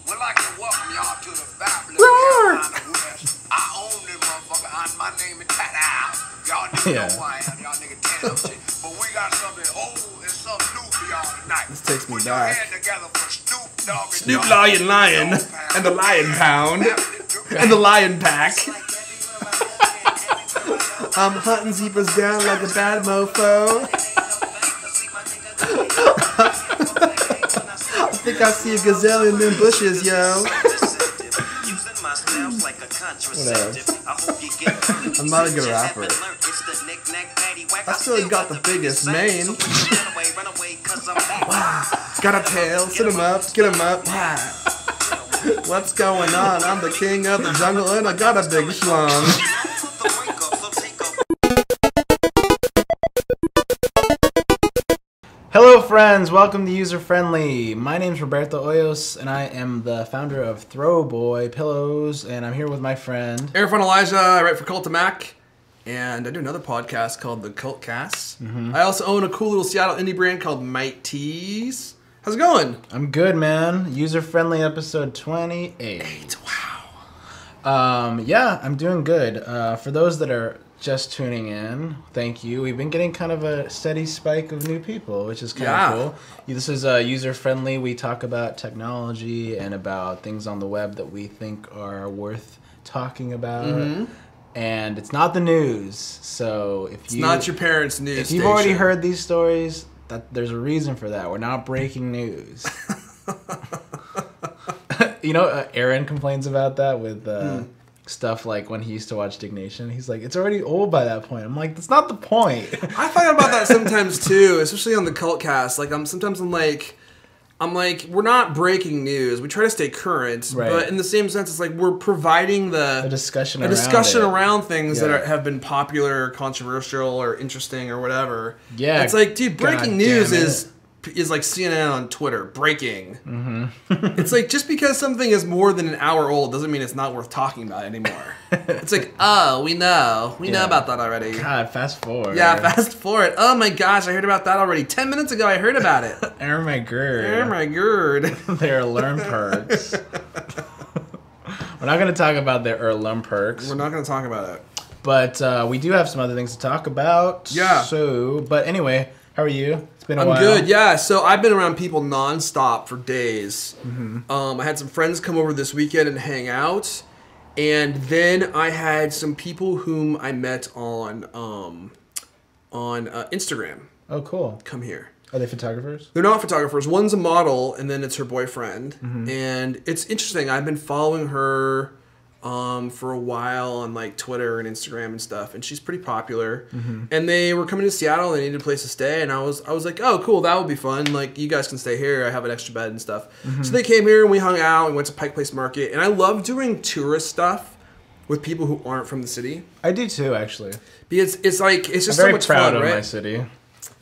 We'd like to welcome y'all to the fabulous RAWR. Carolina West. I own this motherfucker. My name is Tat. Y'all niggas know who I am. Y'all niggas tan up shit. But we got something old and something new for y'all tonight. This takes me Put back. your hand together for Snoop, Dogg, and Snoop, Dogg. Lion, and the Lion Pound, and the Lion Pack. I'm hunting zebras down like a bad mofo. I think I see a gazelle in them bushes, yo. Whatever. I'm not a good rapper. I still got the biggest mane. Got a tail, sit him up, get him up. What's going on? I'm the king of the jungle and I got a big schlong. Hello friends, welcome to User Friendly. My name's Roberto Hoyos and I am the founder of Throwboy Pillows, and I'm here with my friend Aaron Elijah. I write for Cult of Mac, and I do another podcast called The Cult Cast. I also own a cool little Seattle indie brand called Might Tees. How's it going? I'm good, man. User Friendly episode 28. Wow. Yeah, I'm doing good. For those that are just tuning in, thank you. We've been getting kind of a steady spike of new people, which is kind of cool. This is User Friendly. We talk about technology and about things on the web that we think are worth talking about. And it's not the news. So if It's not your parents' news if you've already heard these stories, there's a reason for that. We're not breaking news. You know, Aaron complains about that with stuff like when he used to watch Dignation. He's like, it's already old by that point. I'm like, that's not the point. I find out about that sometimes too, especially on the Cult Cast. Like, I'm like, we're not breaking news. We try to stay current, but in the same sense, it's like we're providing a discussion around things that have been popular, controversial, or interesting, or whatever. Yeah, it's like, dude, breaking news is like CNN on Twitter. Breaking. It's like, just because something is more than an hour old doesn't mean it's not worth talking about anymore. It's like, oh, we know about that already. God, fast forward. Yeah, fast forward. Oh my gosh, I heard about that already. 10 minutes ago, I heard about it. Oh my god. Oh my god. Their learn perks. We're not going to talk about their learn perks. We're not going to talk about it. But we do have some other things to talk about. Yeah. So, but anyway, how are you? It's been a while. I'm good, yeah. So I've been around people nonstop for days. I had some friends come over this weekend and hang out. And then I had some people whom I met on Instagram. Oh, cool. Come here. Are they photographers? They're not photographers. One's a model, and then it's her boyfriend. And it's interesting. I've been following her for a while on like Twitter and Instagram and stuff, and she's pretty popular. And they were coming to Seattle. They needed a place to stay, and I was like, oh, cool, that would be fun. Like, you guys can stay here. I have an extra bed and stuff. So they came here and we hung out. We went to Pike Place Market, and I love doing tourist stuff with people who aren't from the city. I do too, actually. Because it's just I'm so much fun, very proud of right? my city.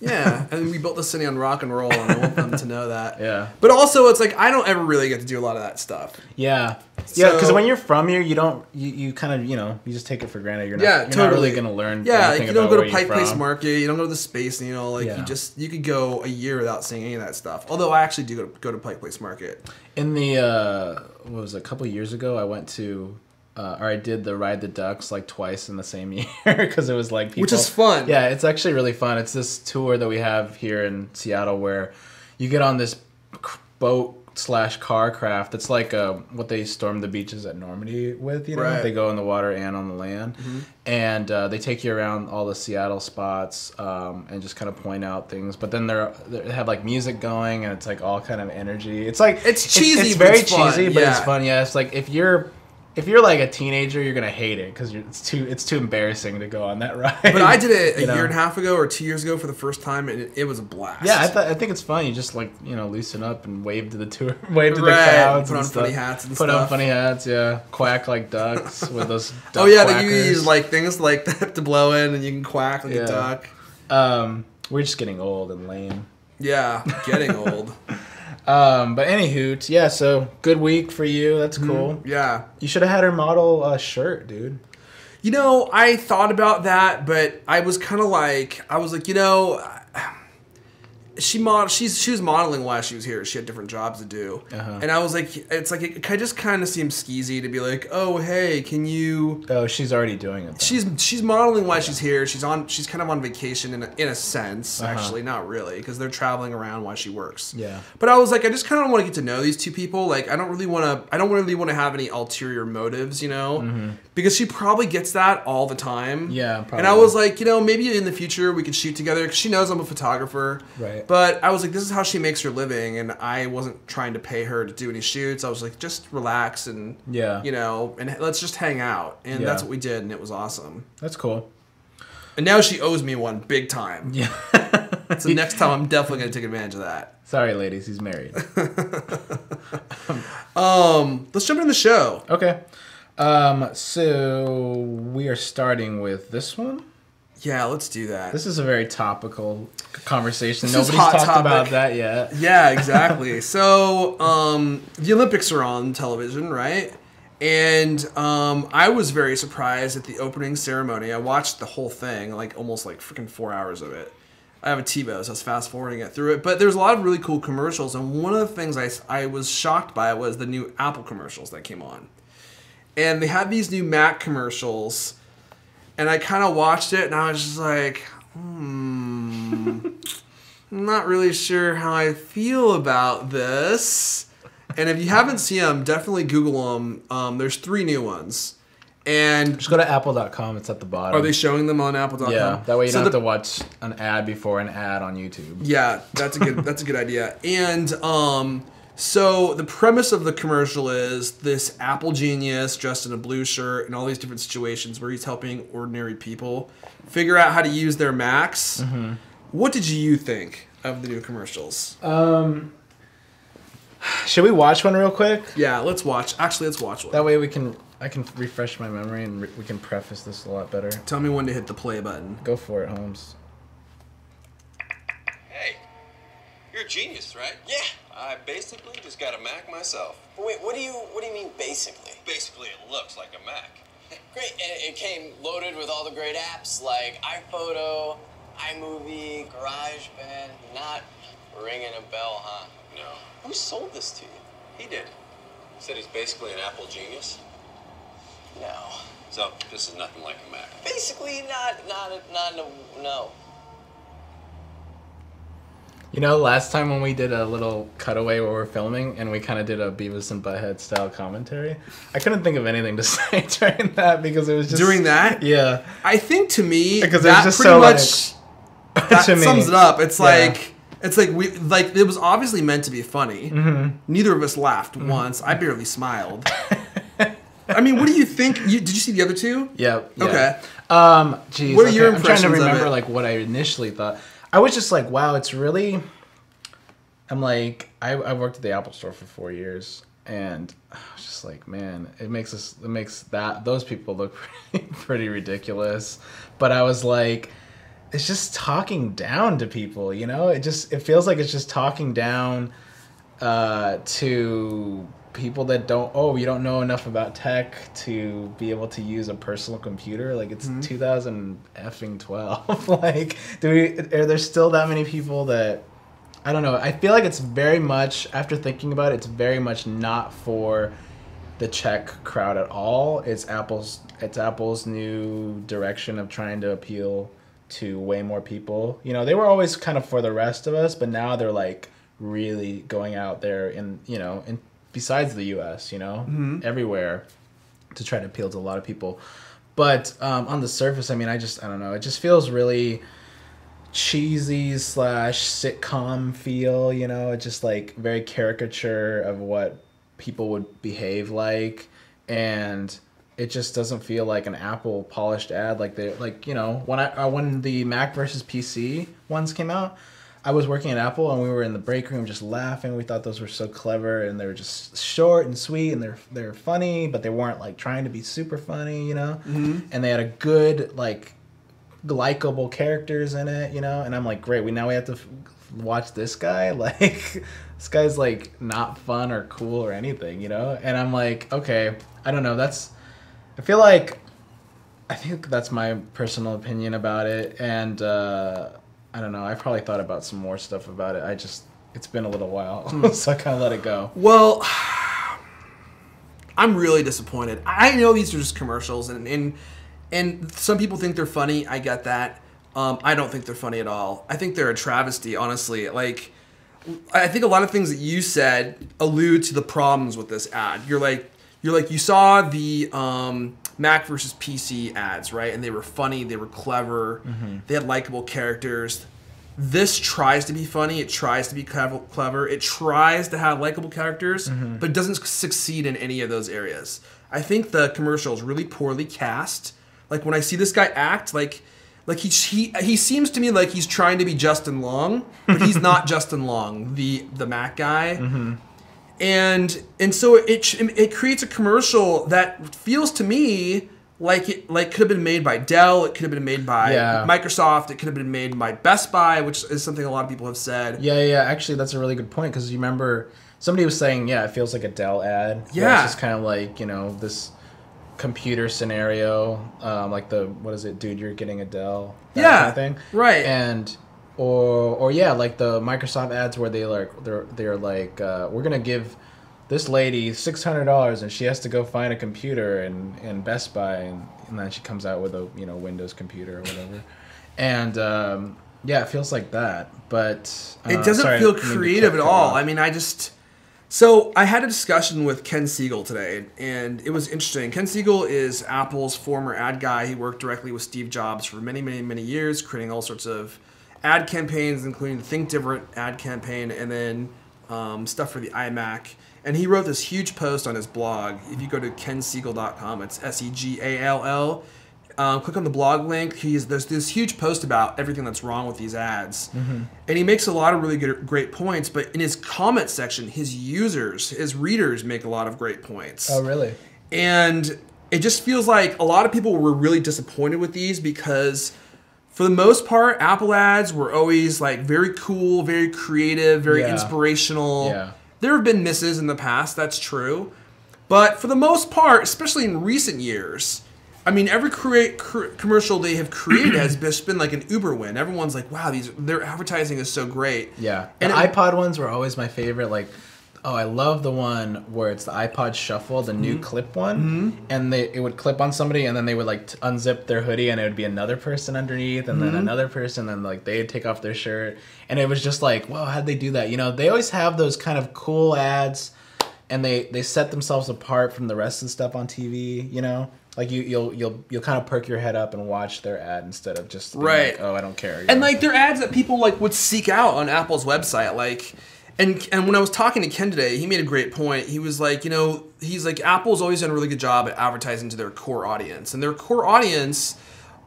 Yeah, and we built the city on rock and roll, and I want them to know that. Yeah. But also, it's like, I don't ever really get to do a lot of that stuff. Yeah. Yeah, because when you're from here, you don't, you kind of, you just take it for granted. You're not really going to learn anything you don't about go where to Pike you're Place from. Market, you don't go to the Space, you could go a year without seeing any of that stuff. Although I actually do go to Pike Place Market. In the, what was it, a couple years ago, I went to... or I did the Ride the Ducks like twice in the same year because it was like people... Which is fun. Yeah, it's actually really fun. It's this tour that we have here in Seattle where you get on this boat/car craft. It's like what they storm the beaches at Normandy with, Right. They go in the water and on the land. And they take you around all the Seattle spots and just kind of point out things. But then they have like music going and it's like all kind of energy. It's like... It's cheesy, It's but very it's fun. cheesy, but it's fun. Yeah, it's like if you're like a teenager, you're gonna hate it because it's too embarrassing to go on that ride. But I did it a year and a half ago or 2 years ago for the first time, and it was a blast. Yeah, I think it's fun. You just like loosen up and wave to the tour, wave to the crowds, put on funny hats and put stuff. on funny hats. Yeah, quack like ducks with those. Duck Oh yeah, quackers. they use like things like that to blow in, and you can quack like a duck. We're just getting old and lame. Yeah, getting old. But anywho, yeah, so good week for you. That's cool. Yeah. You should have had her model shirt, dude. I thought about that, but I was kind of like, she was modeling while she was here. She had different jobs to do, and I was like, it's like it just kind of seems skeezy to be like, oh hey, can you? Oh, she's already doing it. Though. She's modeling while she's here. She's kind of on vacation in a sense, actually, not really, because they're traveling around while she works. Yeah. But I was like, I just kind of want to get to know these two people. Like, I don't really want to have any ulterior motives, you know, because she probably gets that all the time. Yeah, probably. And I was like, you know, maybe in the future we could shoot together because she knows I'm a photographer. Right. But I was like, this is how she makes her living, and I wasn't trying to pay her to do any shoots. I was like, just relax and, you know, and let's just hang out. And that's what we did, and it was awesome. That's cool. And now she owes me one big time. Yeah. So next time I'm definitely going to take advantage of that. Sorry, ladies, he's married. Let's jump into the show. Okay. So we are starting with this one. Yeah, let's do that. This is a very topical conversation. This Nobody's talked about that yet. Yeah, exactly. So, the Olympics are on television, right? And I was very surprised at the opening ceremony. I watched the whole thing, like almost like freaking 4 hours of it. I have a TiVo, so I was fast forwarding it through it. But there's a lot of really cool commercials, and one of the things I was shocked by was the new Apple commercials that came on. And they had these new Mac commercials. And I kind of watched it, and I was just like, I'm not really sure how I feel about this. And if you haven't seen them, definitely Google them. There's 3 new ones. And just go to apple.com. It's at the bottom. Are they showing them on apple.com? Yeah, that way you don't have to watch an ad before an ad on YouTube. Yeah, that's a good idea. And so the premise of the commercial is this Apple genius dressed in a blue shirt in all these different situations where he's helping ordinary people figure out how to use their Macs. What did you think of the new commercials? Should we watch one real quick? Yeah, let's watch. Actually, let's watch one. That way I can refresh my memory and we can preface this a lot better. Tell me when to hit the play button. Go for it, Holmes. Hey, you're a genius, right? Yeah. I basically just got a Mac myself. Wait, what do you mean basically? Basically, it looks like a Mac. Great, and it came loaded with all the great apps like iPhoto, iMovie, GarageBand. Not ringing a bell, huh? No. Who sold this to you? He did. Said he's basically an Apple genius. No. So, this is nothing like a Mac. Basically, no. You know, last time when we did a little cutaway where we're filming and we kind of did a Beavis and Butthead style commentary, I couldn't think of anything to say during that because it was just... During that? Yeah. I think to me, because that just pretty so much that sums it up. It's like... It's like it was obviously meant to be funny. Neither of us laughed once. I barely smiled. I mean, what do you think? Did you see the other two? Yeah. Okay. Geez, what are your impressions? I'm trying to remember like what I initially thought. I was just like, wow, it's really. I'm like, I worked at the Apple Store for 4 years, and I was just like, man, it makes those people look pretty ridiculous. But I was like, it's just talking down to people, you know? It feels like it's just talking down to people that you don't know enough about tech to be able to use a personal computer. Like, it's 2012. Like, are there still that many people that, I don't know. I feel like it's very much, after thinking about it, it's very much not for the Czech crowd at all. It's Apple's new direction of trying to appeal to way more people. You know, they were always kind of for the rest of us, but now they're like really going out there in besides the US, you know, everywhere to try to appeal to a lot of people. But on the surface, I mean, I don't know. It just feels really cheesy / sitcom feel, you know. It's just like very caricature of what people would behave like, and it just doesn't feel like an Apple polished ad. Like you know, when the Mac versus PC ones came out, I was working at Apple and we were in the break room just laughing. We thought those were so clever and they were just short and sweet and they're funny, but they weren't like trying to be super funny, you know. And they had a good like likable characters in it, you know. And I'm like, great, we have to watch this guy. Like, this guy's like not fun or cool or anything, you know. And I'm like, okay, I don't know. I think that's my personal opinion about it, and I don't know. I probably thought about some more stuff about it. It's been a little while, so I kind of let it go. Well, I'm really disappointed. I know these are just commercials, and some people think they're funny. I get that. I don't think they're funny at all. I think they're a travesty, honestly. Like, I think a lot of things that you said allude to the problems with this ad. You're like you saw the Mac versus PC ads, right? And they were funny, they were clever, they had likable characters. This tries to be funny, it tries to be clever, it tries to have likable characters, but it doesn't succeed in any of those areas. I think the commercial is really poorly cast. Like, when I see this guy act, like he seems to me like he's trying to be Justin Long, but he's not Justin Long, the Mac guy. And so it creates a commercial that feels to me like it could have been made by Dell, it could have been made by Microsoft, it could have been made by Best Buy, which is something a lot of people have said. Yeah. Actually, that's a really good point, because you remember somebody was saying, it feels like a Dell ad. Yeah. It's just kind of like, this computer scenario, like what is it, dude, you're getting a Dell, that kind of thing. Right. And or like the Microsoft ads where they're like we're gonna give this lady $600 and she has to go find a computer in Best Buy, and then she comes out with a Windows computer or whatever. And it feels like that, but it doesn't feel creative at all. I mean, So I had a discussion with Ken Siegel today, and it was interesting. Ken Siegel is Apple's former ad guy. He worked directly with Steve Jobs for many, many, many years, creating all sorts of ad campaigns, including the Think Different ad campaign, and then stuff for the iMac. And he wrote this huge post on his blog. If you go to kensiegel.com, it's SEGALL. Click on the blog link. There's this huge post about everything that's wrong with these ads. And he makes a lot of really great points, but in his comment section, his readers make a lot of great points. Oh, really? And it just feels like a lot of people were really disappointed with these because, for the most part, Apple ads were always like very cool, very creative, very inspirational. Yeah. There have been misses in the past, that's true. But for the most part, especially in recent years, I mean, every commercial they have created has just been like an Uber win. Everyone's like, wow, their advertising is so great. Yeah. And the iPod ones were always my favorite. Like, I love the one where it's the iPod Shuffle, the new clip one. And it would clip on somebody, and then they would like unzip their hoodie, and it would be another person underneath, and then another person, and like they'd take off their shirt. And it was just like, wow, how'd they do that? They always have those kind of cool ads, and they set themselves apart from the rest of the stuff on TV, Like you'll kind of perk your head up and watch their ad instead of just being like, I don't care. And like, they're ads that people like would seek out on Apple's website. Like, and when I was talking to Ken today, he made a great point. He was like, he's like, Apple's always done a really good job at advertising to their core audience, and their core audience,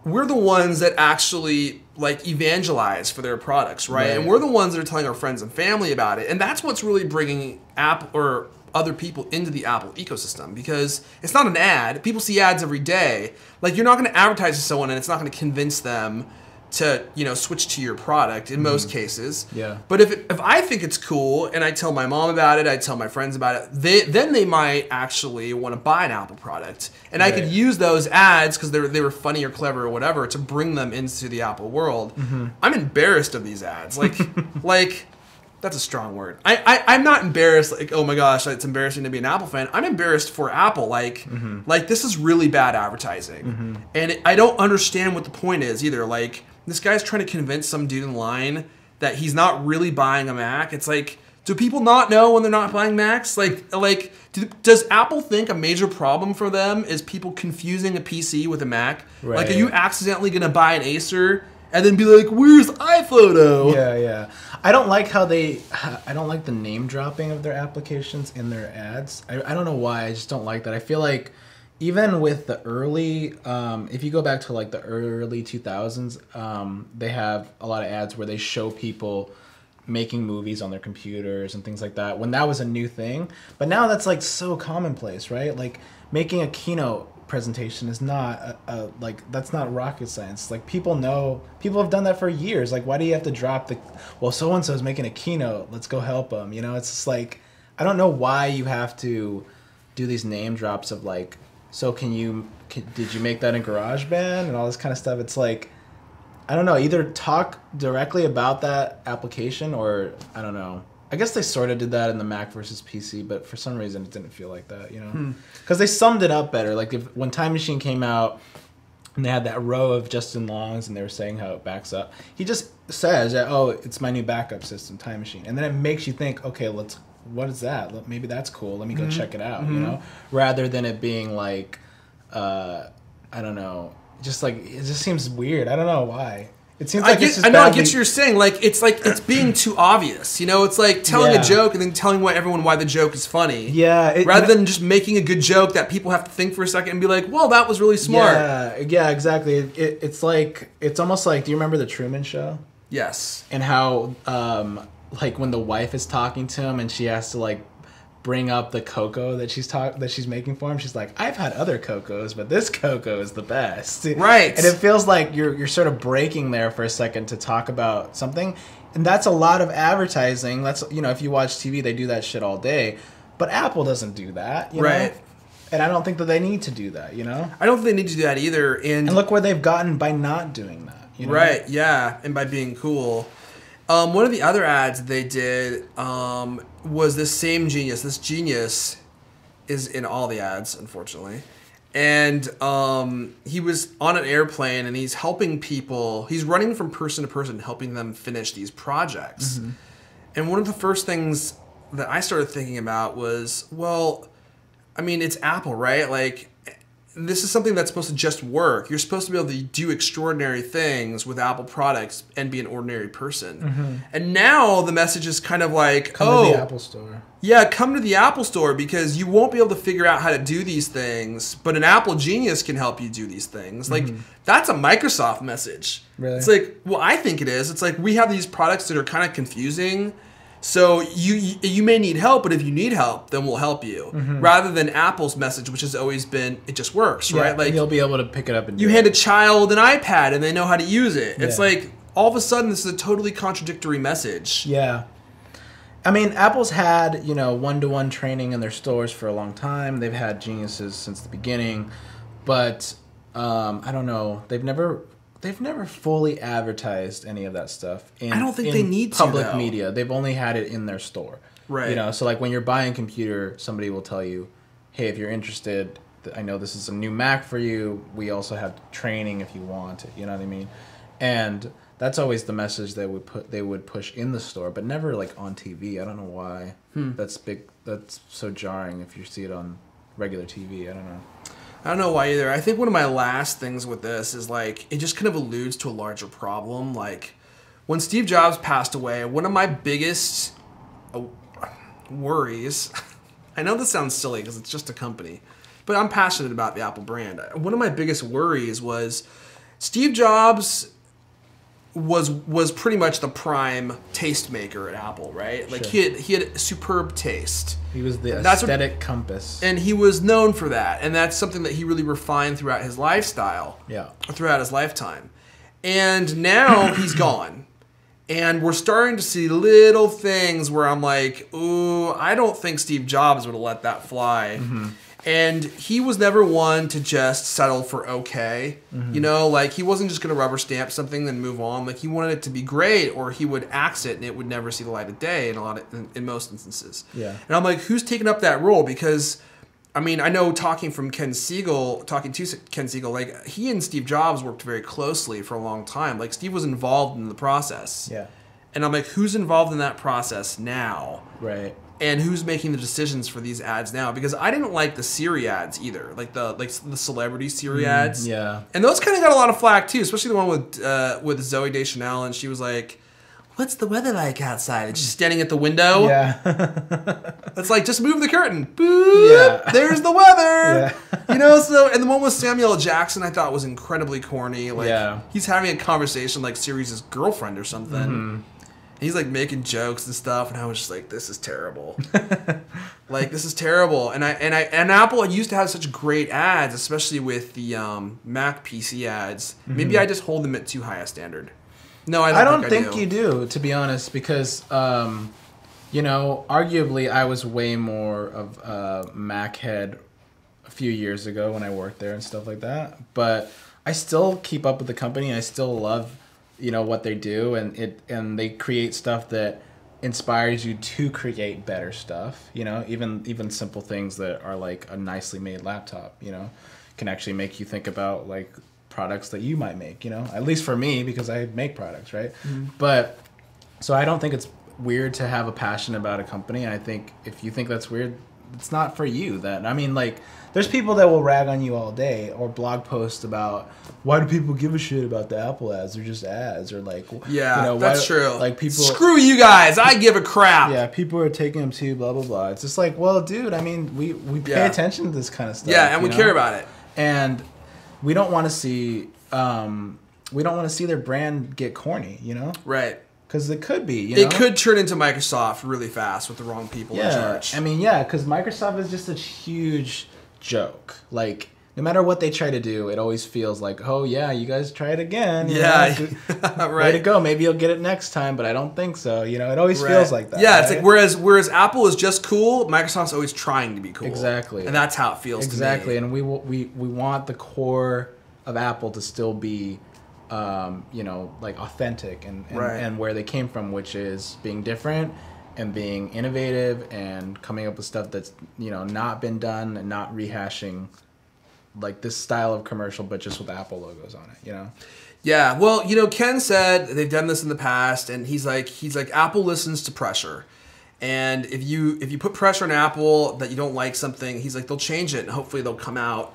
we're the ones that actually like evangelize for their products, right? And we're the ones that are telling our friends and family about it, and that's what's really bringing Apple or other people into the Apple ecosystem, because it's not an ad. People see ads every day. Like, you're not going to advertise to someone and it's not going to convince them to switch to your product in most cases. Yeah. But if I think it's cool and I tell my mom about it, I tell my friends about it, then they might actually want to buy an Apple product, and I could use those ads because they were funny or clever or whatever to bring them into the Apple world. I'm embarrassed of these ads. Like. That's a strong word. I'm not embarrassed, like, oh my gosh, it's embarrassing to be an Apple fan. I'm embarrassed for Apple. Like, this is really bad advertising. And I don't understand what the point is either. Like, this guy's trying to convince some dude in line that he's not really buying a Mac. It's like, do people not know when they're not buying Macs? Does Apple think a major problem for them is people confusing a PC with a Mac? Right. Like, are you accidentally going to buy an Acer and then be like, where's iPhoto? Yeah. I don't like I don't like the name dropping of their applications in their ads. I don't know why. I just don't like that. I feel like even with the early, if you go back to like the early 2000s, they have a lot of ads where they show people making movies on their computers and things like that, when that was a new thing. But now that's like so commonplace, right? Like, making a keynote presentation is not that's not rocket science. Like, people have done that for years. Like, why do you have to drop so and so is making a keynote, let's go help them? It's just like, I don't know why you have to do these name drops of like, so did you make that in GarageBand and all this kind of stuff. It's like, I don't know, either talk directly about that application or, I don't know. I guess they sort of did that in the Mac versus PC, but for some reason it didn't feel like that, you know? Because they summed it up better. Like when Time Machine came out and they had that row of Justin Longs and they were saying how it backs up, he just says, oh, it's my new backup system, Time Machine. And then it makes you think, okay, what is that? Maybe that's cool. Let me go check it out, you know? Rather than it being like, I don't know, just like, it just seems weird. I don't know why. It seems like I get what you're saying. Like it's being too obvious. You know, it's like telling a joke and then telling everyone why the joke is funny. Yeah. Rather than just making a good joke that people have to think for a second and be like, "Well, that was really smart." Yeah, exactly. It's like, it's almost like, do you remember the Truman Show? Yes. And how like when the wife is talking to him and she has to like bring up the cocoa that she's making for him. She's like, I've had other cocos, but this cocoa is the best. Right. And it feels like you're sort of breaking there for a second to talk about something. And that's a lot of advertising. That's, you know, if you watch TV, they do that shit all day. But Apple doesn't do that, you know? And I don't think that they need to do that, you know? I don't think they need to do that either. And look where they've gotten by not doing that, you know? Right, yeah, and by being cool. One of the other ads they did was this same genius. This genius is in all the ads, unfortunately. And he was on an airplane and he's helping people. He's running from person to person, helping them finish these projects. And one of the first things that I started thinking about was, well, I mean, it's Apple, right? Like, this is something that's supposed to just work. You're supposed to be able to do extraordinary things with Apple products and be an ordinary person. And now the message is kind of like, come to the Apple Store. Yeah, come to the Apple Store because you won't be able to figure out how to do these things, but an Apple genius can help you do these things. Like, that's a Microsoft message. Really? It's like, well, I think it is. It's like we have these products that are kind of confusing. So you may need help, but if you need help, then we'll help you. Rather than Apple's message, which has always been, it just works, right? Like you'll be able to pick it up and you hand a child an iPad and they know how to use it. It's like all of a sudden this is a totally contradictory message. Yeah. I mean, Apple's had, you know, one-to-one training in their stores for a long time. They've had geniuses since the beginning, but I don't know. They've never fully advertised any of that stuff in, I don't think they need to, public though. media. They've only had it in their store. Right. You know, so like when you're buying a computer, somebody will tell you, hey, if you're interested, I know this is a new Mac for you. We also have training if you want it. You know what I mean? And that's always the message they would push in the store, but never like on TV. I don't know why. That's so jarring if you see it on regular TV. I don't know. I don't know why either. I think one of my last things with this is like it just kind of alludes to a larger problem. Like when Steve Jobs passed away, one of my biggest worries, I know this sounds silly because it's just a company, but I'm passionate about the Apple brand. One of my biggest worries was Steve Jobs was pretty much the prime tastemaker at Apple, right? Like he had superb taste. He was the aesthetic compass. And he was known for that. And that's something that he really refined throughout his lifestyle. Yeah. Throughout his lifetime. And now he's gone. And we're starting to see little things where I'm like, ooh, I don't think Steve Jobs would have let that fly. And he was never one to just settle for okay. You know, like he wasn't just going to rubber stamp something then move on. Like he wanted it to be great, or he would axe it and it would never see the light of day in most instances. Yeah. And I'm like, who's taking up that role? Because I mean, I know talking to Ken Siegel, like he and Steve Jobs worked very closely for a long time. Like Steve was involved in the process. Yeah. And I'm like, who's involved in that process now? Right. And who's making the decisions for these ads now? Because I didn't like the Siri ads either, like the celebrity Siri ads. Yeah. And those kind of got a lot of flack too, especially the one with Zooey Deschanel, and she was like, "What's the weather like outside?" And she's standing at the window. Yeah. It's like, just move the curtain. Boop. Yeah. There's the weather. Yeah. You know. So, and the one with Samuel L. Jackson, I thought was incredibly corny. Like, he's having a conversation like Siri's girlfriend or something. He's like making jokes and stuff, and I was just like, "This is terrible." Like, this is terrible. And Apple used to have such great ads, especially with the Mac PC ads. Maybe I just hold them at too high a standard. No, I don't think you do, to be honest, because you know, arguably, I was way more of a Mac head a few years ago when I worked there and stuff like that. But I still keep up with the company. And I still love you know, what they do, and they create stuff that inspires you to create better stuff. You know, even simple things that are like a nicely made laptop, you know, can actually make you think about like products that you might make, you know, at least for me, because I make products, right? But so I don't think it's weird to have a passion about a company. And I think if you think that's weird, it's not for you. Then I mean, like, there's people that will rag on you all day or blog posts about why do people give a shit about the Apple ads? They're just ads, or like, yeah, you know, that's true. Like people, screw you guys. I give a crap. Yeah, people are taking them to blah blah blah. It's just like, well, dude, I mean, we pay attention to this kind of stuff. Yeah, and we care about it. And we don't want to see their brand get corny, you know? Right. Because it could be, you know? It could turn into Microsoft really fast with the wrong people in charge. I mean, yeah, because Microsoft is just a huge joke. Like, no matter what they try to do, it always feels like, oh, yeah, you guys try it again. Yeah, right. Way to go. Maybe you'll get it next time, but I don't think so. You know, it always feels like that. Yeah, right? it's like, whereas Apple is just cool, Microsoft's always trying to be cool. Exactly. And that's how it feels to me. Exactly, and we want the core of Apple to still be, you know, like authentic and where they came from, which is being different and being innovative and coming up with stuff that's, you know, not been done and not rehashing like this style of commercial, but just with Apple logos on it, you know? Yeah, well, you know, Ken said they've done this in the past, and he's like Apple listens to pressure. And if you put pressure on Apple that you don't like something, he's like, they'll change it, and hopefully they'll come out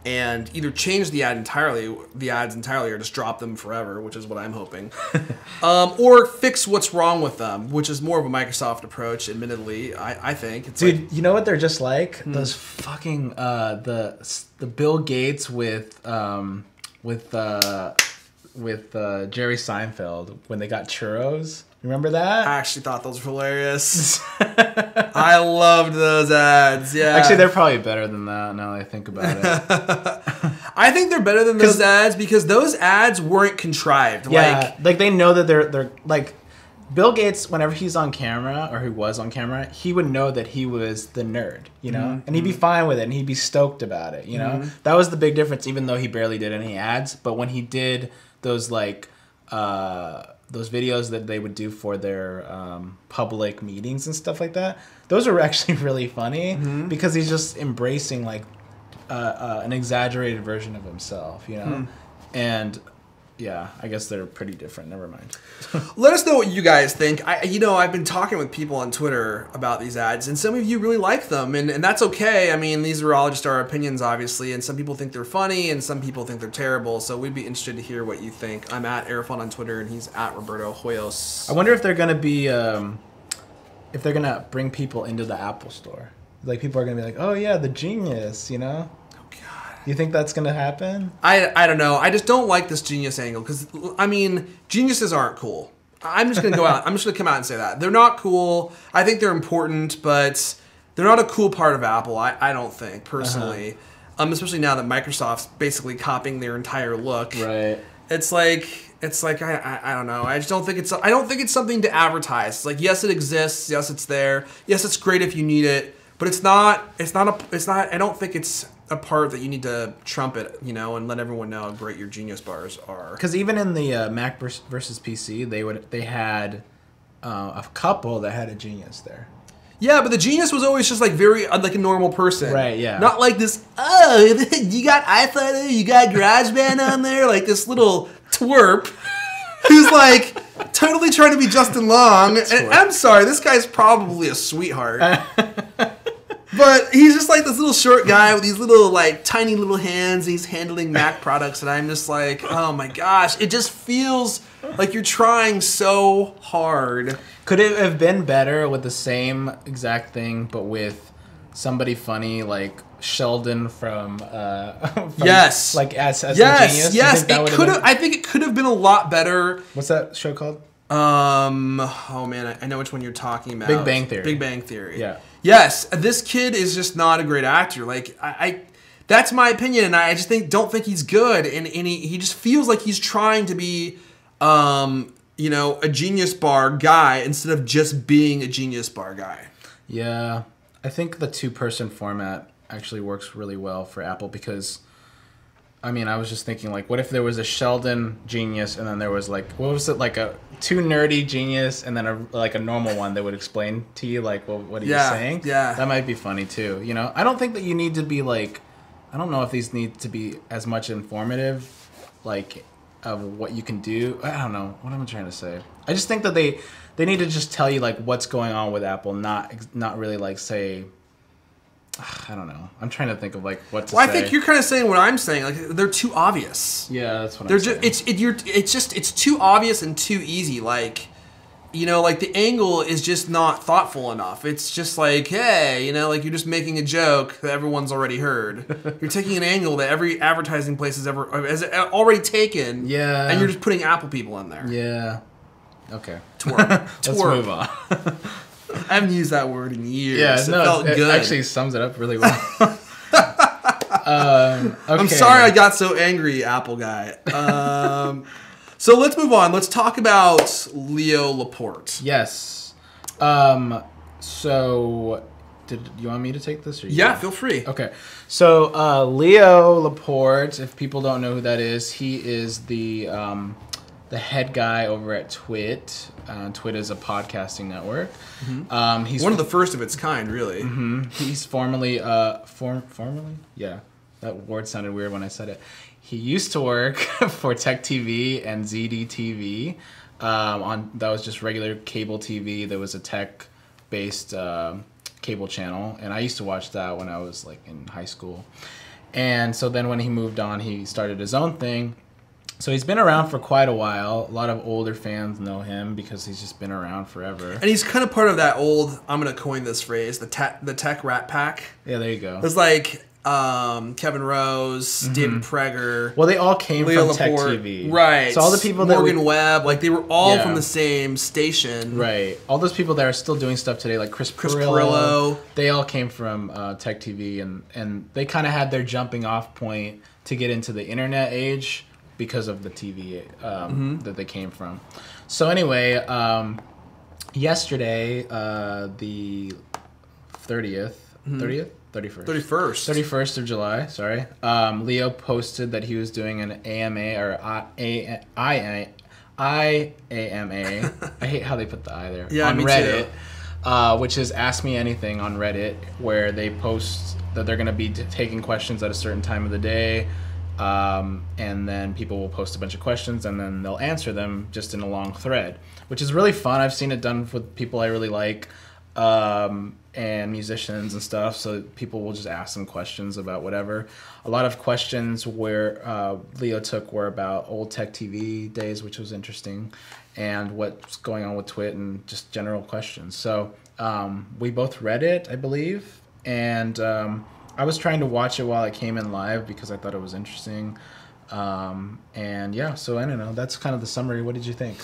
and either change the ads entirely, or just drop them forever, which is what I'm hoping, or fix what's wrong with them, which is more of a Microsoft approach. Admittedly, I think. It's dude, like, you know what they're just like? Those fucking the Bill Gates with Jerry Seinfeld when they got churros. Remember that? I actually thought those were hilarious. I loved those ads. Yeah. Actually, they're probably better than that now that I think about it. I think they're better than those ads because those ads weren't contrived. Yeah, like they know that they're like Bill Gates. Whenever he's on camera or he was on camera, he would know that he was the nerd, you know, and he'd be fine with it and he'd be stoked about it, you know. That was the big difference. Even though he barely did any ads, but when he did those like. Those videos that they would do for their public meetings and stuff like that, those are actually really funny because he's just embracing like an exaggerated version of himself, you know? And yeah, I guess they're pretty different. Never mind. Let us know what you guys think. I've been talking with people on Twitter about these ads, and some of you really like them, and that's okay. I mean, these are all just our opinions, obviously, and some people think they're funny, and some people think they're terrible, so we'd be interested to hear what you think. I'm at Aerofon on Twitter, and he's at Roberto Hoyos. I wonder if they're going to be, if they're going to bring people into the Apple store. Like, people are going to be like, oh, yeah, the genius, you know? You think that's going to happen? I don't know. I just don't like this genius angle because, I mean, geniuses aren't cool. I'm just going to go out. I'm just going to come out and say that. They're not cool. I think they're important, but they're not a cool part of Apple, I don't think, personally. Especially now that Microsoft's basically copying their entire look. Right. It's like I don't know. I just don't think it's something to advertise. It's like, yes, it exists. Yes, it's there. Yes, it's great if you need it. But it's not. I don't think it's a part that you need to trumpet, you know, and let everyone know how great your Genius bars are. Because even in the Mac versus PC, they had a couple that had a Genius there. Yeah, but the Genius was always just like very like a normal person, right? Yeah, not like this. Oh, you got iPhone, you got GarageBand on there, like this little twerp who's like totally trying to be Justin Long. And I'm sorry, this guy's probably a sweetheart. But he's just like this little short guy with these little like tiny little hands. He's handling Mac products, and I'm just like, oh my gosh! It just feels like you're trying so hard. Could it have been better with the same exact thing, but with somebody funny like Sheldon from yes, like as yes, a genius? Yes, it could have. I think it could have been a lot better. What's that show called? Oh man, I know which one you're talking about. Big Bang Theory. Big Bang Theory. Yeah. Yes, this kid is just not a great actor. Like I that's my opinion, and I just don't think he's good. And he just feels like he's trying to be, you know, a Genius Bar guy instead of just being a Genius Bar guy. Yeah, I think the 2-person format actually works really well for Apple because I mean, I was just thinking, like, what if there was a Sheldon genius, and then there was, like, what was it, like a too nerdy genius, and then a normal one that would explain to you, like, what he was saying? Yeah. That might be funny, too, you know? I don't think that you need to be, like, I don't know if these need to be as much informative, like, of what you can do. I don't know. What am I trying to say? I just think that they need to just tell you, like, what's going on with Apple, not really, like, say... I don't know. I'm trying to think of like what to say. Well, I think you're kind of saying what I'm saying. Like they're too obvious. Yeah, that's what I'm saying. It's too obvious and too easy. Like, you know, like the angle is just not thoughtful enough. It's just like, hey, you know, like you're just making a joke that everyone's already heard. You're taking an angle that every advertising place has already taken. Yeah. And you're just putting Apple people in there. Yeah. Okay. Let's move on. I haven't used that word in years. Yeah, it felt good. It actually sums it up really well. Okay. I'm sorry I got so angry, Apple guy. So let's move on. Let's talk about Leo Laporte. Yes. So, did you want me to take this? Or yeah, feel free. Okay. So, Leo Laporte, if people don't know who that is, he is the head guy over at TWiT. TWiT is a podcasting network. Mm-hmm. He's one of the first of its kind, really. Mm-hmm. He's formerly, formerly? Yeah, that word sounded weird when I said it. He used to work for Tech TV and ZD TV. That was just regular cable TV. There was a tech-based cable channel, and I used to watch that when I was like in high school. And so then when he moved on, he started his own thing. So he's been around for quite a while. A lot of older fans know him because he's just been around forever. And he's kind of part of that old, I'm going to coin this phrase, the tech rat pack. Yeah, there you go. It's like Kevin Rose, David Prager. Well, they all came Leo from Tech Laporte, TV. Right. So all the people Morgan Webb, like they were all from the same station. Right. All those people that are still doing stuff today, like Chris Pirillo, they all came from Tech TV, and they kind of had their jumping off point to get into the internet age because of the TV that they came from. So anyway, yesterday, the 31st of July, sorry, Leo posted that he was doing an AMA or IAMA. I hate how they put the I there. Yeah, on me Reddit, which is Ask Me Anything on Reddit, where they post that they're going to be taking questions at a certain time of the day. And then people will post a bunch of questions, and then they'll answer them just in a long thread, which is really fun. I've seen it done with people I really like, and musicians and stuff. So people will just ask them questions about whatever. A lot of questions where Leo took were about old Tech TV days, which was interesting, and what's going on with TWiT and just general questions. So we both read it, I believe, and I was trying to watch it while it came in live because I thought it was interesting. And yeah, so I don't know. That's kind of the summary. What did you think?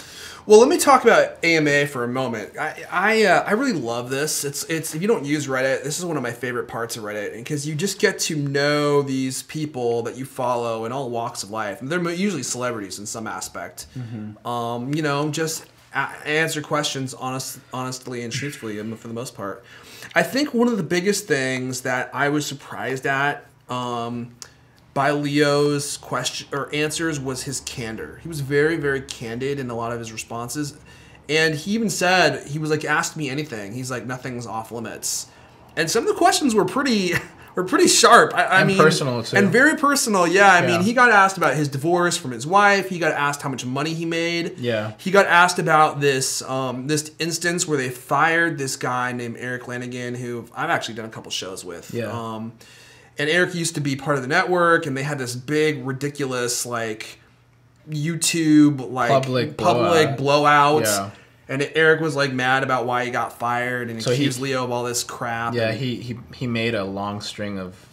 Well, let me talk about AMA for a moment. I really love this. It's if you don't use Reddit, this is one of my favorite parts of Reddit, because you just get to know these people that you follow in all walks of life. And they're usually celebrities in some aspect. Mm-hmm. You know, just answer questions honestly and truthfully for the most part. I think one of the biggest things that I was surprised at by Leo's question or answers was his candor. He was very, very candid in a lot of his responses, and he even said, he was like, "Ask me anything." He's like, "Nothing's off limits," and some of the questions were pretty sharp. I mean, personal too, and very personal. Yeah, I mean, he got asked about his divorce from his wife. He got asked how much money he made. Yeah, he got asked about this this instance where they fired this guy named Eric Lanigan, who I've actually done a couple shows with. Yeah. And Eric used to be part of the network, and they had this big, ridiculous, like, YouTube, like, public blowout. Yeah. And Eric was, like, mad about why he got fired, and accused Leo of all this crap. Yeah, he made a long string of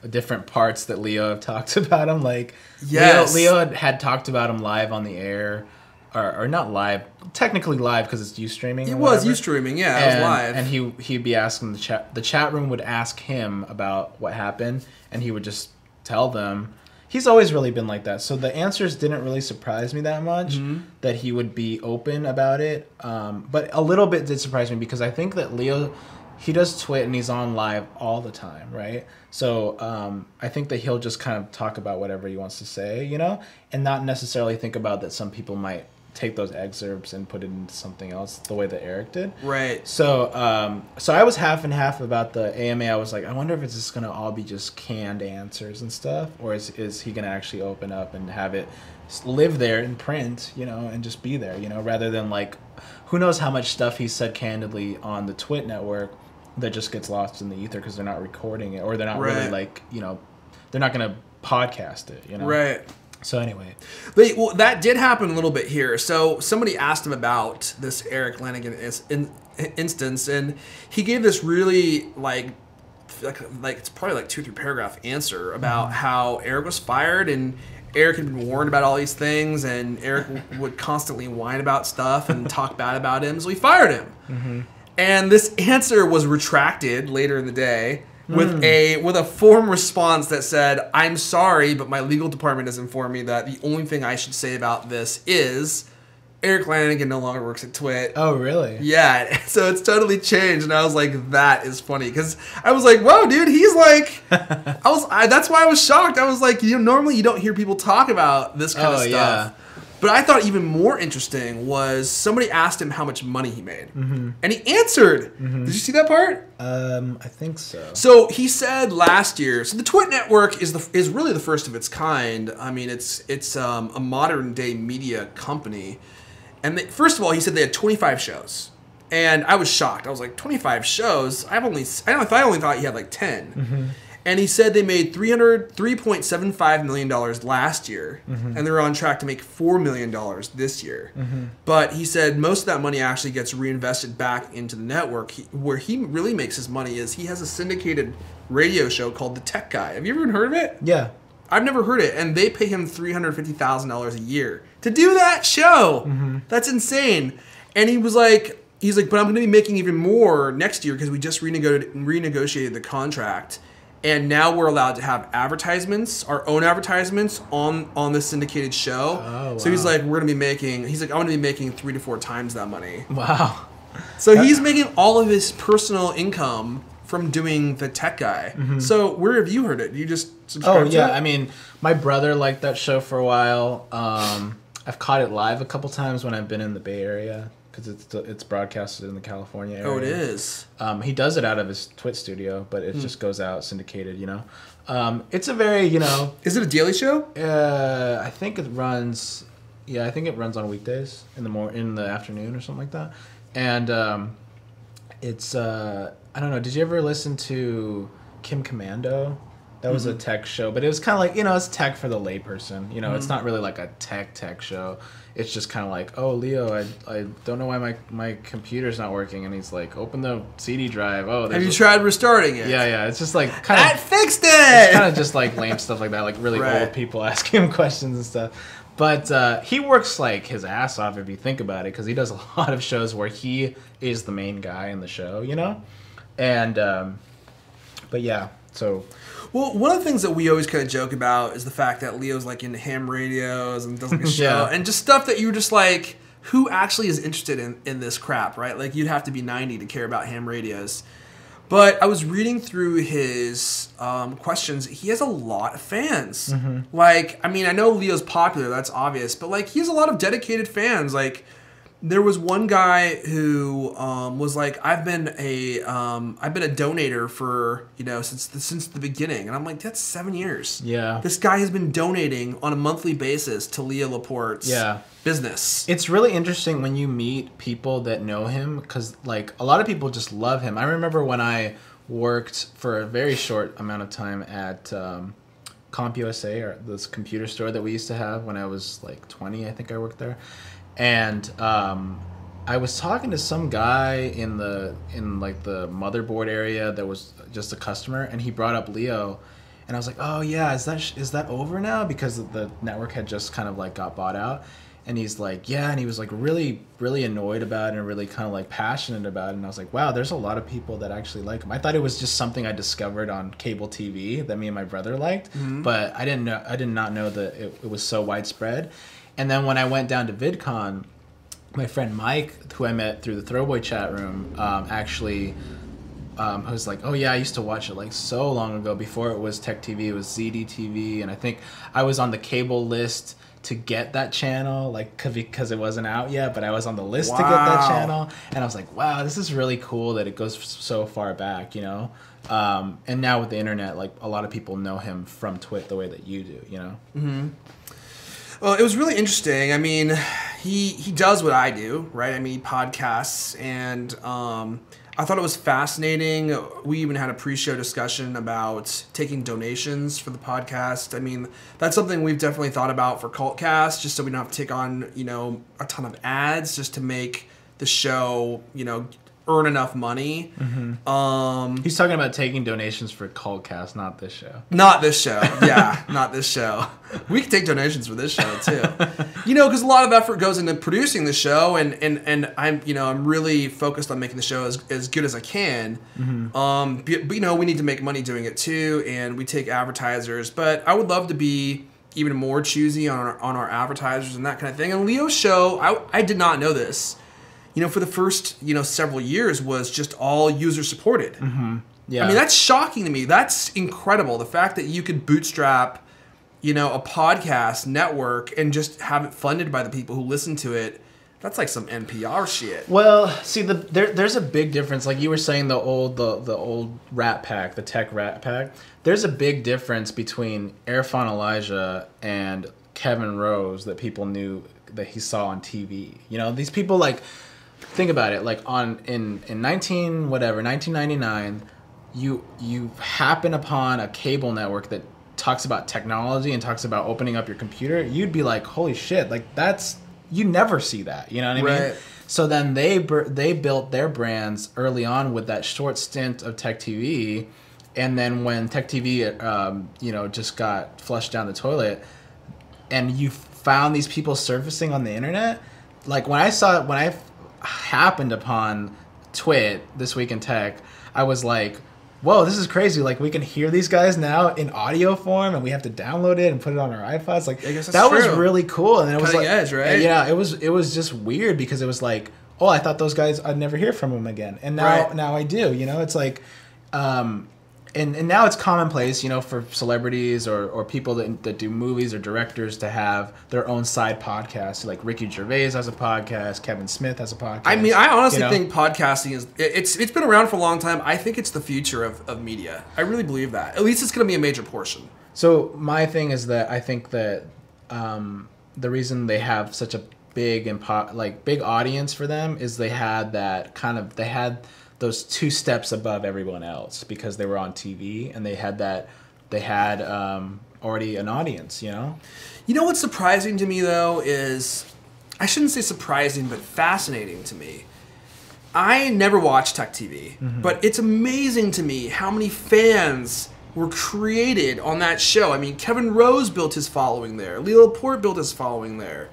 different parts that Leo have talked about him. Like, yes. Leo had talked about him live on the air. Or not live, technically live because it's Ustreaming. It was Ustreaming, yeah, it was live. And he'd be asking the chat room would ask him about what happened, and he would just tell them. He's always really been like that, so the answers didn't really surprise me that much, that he would be open about it. But a little bit did surprise me, because I think that Leo he does TWiT and he's on live all the time, right? So I think that he'll just kind of talk about whatever he wants to say, you know, and not necessarily think about that some people might take those excerpts and put it into something else the way that Eric did. Right. So so I was half and half about the AMA. I was like, I wonder if it's just going to all be just canned answers and stuff, or is he going to actually open up and have it live there in print, you know, and just be there, you know, rather than like, who knows how much stuff he said candidly on the TWiT network that just gets lost in the ether because they're not recording it, or they're not really like, you know, they're not going to podcast it, you know. Right. So anyway, well, that did happen a little bit here. So somebody asked him about this Eric Lanigan instance, and he gave this really like it's probably like 2 or 3 paragraph answer about how Eric was fired, and Eric had been warned about all these things, and Eric would constantly whine about stuff and talk bad about him, so he fired him. And this answer was retracted later in the day with a form response that said, "I'm sorry, but my legal department has informed me that the only thing I should say about this is Eric Lanigan no longer works at TWiT." Oh, really? Yeah, so it's totally changed, and I was like, that is funny, because I was like, whoa, dude, he's like, that's why I was shocked. I was like, you know, normally you don't hear people talk about this kind of stuff. Yeah. But I thought even more interesting was somebody asked him how much money he made, and he answered. Did you see that part? I think so. So he said last year. So the TWiT network is really the first of its kind. I mean, it's a modern day media company, and first of all, he said they had 25 shows, and I was shocked. I was like, 25 shows? I only thought he had like 10. And he said they made $3.75 million last year, and they're on track to make $4 million this year. But he said most of that money actually gets reinvested back into the network. Where he really makes his money is he has a syndicated radio show called The Tech Guy. Have you ever heard of it? Yeah. I've never heard it, and they pay him $350,000 a year to do that show. That's insane. And he's like, but I'm going to be making even more next year because we just renegotiated the contract. And now we're allowed to have advertisements, our own advertisements on this syndicated show. Oh, wow. So he's like, I'm going to be making 3 to 4 times that money. Wow. So he's making all of his personal income from doing The Tech Guy. So where have you heard it? You just subscribe to it? I mean, my brother liked that show for a while. I've caught it live a couple times when I've been in the Bay Area, because it's broadcasted in the California area. Oh, it is. He does it out of his TWiT studio, but it just goes out syndicated, you know. It's a very, you know... Is it a daily show? I think it runs... Yeah, I think it runs on weekdays in the afternoon or something like that. And it's... I don't know, did you ever listen to Kim Commando? That was a tech show, but it was kind of like, you know, it's tech for the layperson. You know, it's not really like a tech show. It's just kind of like, oh, Leo, I don't know why my computer's not working. And he's like, open the CD drive. Oh, have you tried restarting it? Yeah. It's just like kind of... That fixed it! It's kind of just like lame stuff like that, like really old people asking him questions and stuff. But he works like his ass off if you think about it, because he does a lot of shows where he is the main guy in the show, you know? And, but yeah, so... Well, one of the things that we always kind of joke about is the fact that Leo's like into ham radios and does like a show and just stuff that you're just like, who actually is interested in this crap, right? Like, you'd have to be 90 to care about ham radios. But I was reading through his questions. He has a lot of fans. Like, I mean, I know Leo's popular, that's obvious, but like, he has a lot of dedicated fans. Like, there was one guy who was like, I've been a donator for, you know, since the beginning, and I'm like, that's 7 years. Yeah, this guy has been donating on a monthly basis to Leo Laporte's business. It's really interesting when you meet people that know him, because like a lot of people just love him. I remember when I worked for a very short amount of time at CompUSA, or this computer store that we used to have when I was like 20. I think I worked there. And I was talking to some guy in like the motherboard area that was just a customer, and he brought up Leo, and I was like, oh yeah, is that over now, because the network had just kind of like got bought out. And he's like, yeah, and he was like really, really annoyed about it and really kind of like passionate about it. And I was like, wow, there's a lot of people that actually like him. I thought it was just something I discovered on cable TV that me and my brother liked, but I did not know that it was so widespread. And then when I went down to VidCon, my friend Mike, who I met through the Throwboy chat room, actually who's like, oh yeah, I used to watch it like so long ago before it was Tech TV. It was ZDTV, and I think I was on the cable list to get that channel, like because it wasn't out yet, but I was on the list to get that channel, and I was like, wow, this is really cool that it goes so far back, you know. And now with the internet, like a lot of people know him from TWiT the way that you do, you know. Mm-hmm. Well, it was really interesting. I mean, he does what I do, right? I mean, he podcasts, and I thought it was fascinating. We even had a pre-show discussion about taking donations for the podcast. I mean, that's something we've definitely thought about for Cultcast, just so we don't have to take on, you know, a ton of ads, just to make the show, you know, earn enough money. Mm-hmm. He's talking about taking donations for Cultcast, not this show. Not this show. Yeah, not this show. We can take donations for this show too. You know, because a lot of effort goes into producing the show, and I'm really focused on making the show as good as I can. Mm-hmm. But you know, we need to make money doing it too, and we take advertisers. But I would love to be even more choosy on our advertisers and that kind of thing. And Leo's show, I did not know this. You know, for the first, you know, several years was just all user supported. Mm-hmm. Yeah. I mean, that's shocking to me. That's incredible. The fact that you could bootstrap, you know, a podcast network and just have it funded by the people who listen to it. That's like some NPR shit. Well, see, there's a big difference. Like you were saying, the old Rat Pack, the tech Rat Pack. There's a big difference between Erfan Elijah and Kevin Rose that people knew that he saw on TV. You know, these people like. Think about it, like in 1999, you happen upon a cable network that talks about technology and talks about opening up your computer. You'd be like, holy shit, like you never see that, you know what I mean? So then they built their brands early on with that short stint of Tech TV, and then when Tech TV you know, just got flushed down the toilet, and you found these people surfacing on the internet, like when I happened upon TWiT, This Week in Tech, I was like, whoa, this is crazy. Like, we can hear these guys now in audio form, and we have to download it and put it on our iPods. Like, that was really cool. And it was like, edge, right? Yeah, it was just weird because it was like, oh, I thought those guys, I'd never hear from them again. And now I do, you know? It's like, and now it's commonplace, you know, for celebrities or people that do movies or directors to have their own side podcasts. Like Ricky Gervais has a podcast, Kevin Smith has a podcast. I mean, I honestly think podcasting it's been around for a long time. I think it's the future of media. I really believe that. At least it's going to be a major portion. So my thing is that I think that the reason they have such a big big audience for them is they had those two steps above everyone else because they were on TV and they had already an audience, you know? You know what's surprising to me, though, is... I shouldn't say surprising, but fascinating to me. I never watched Tech TV, but it's amazing to me how many fans were created on that show. I mean, Kevin Rose built his following there. Leo Laporte built his following there.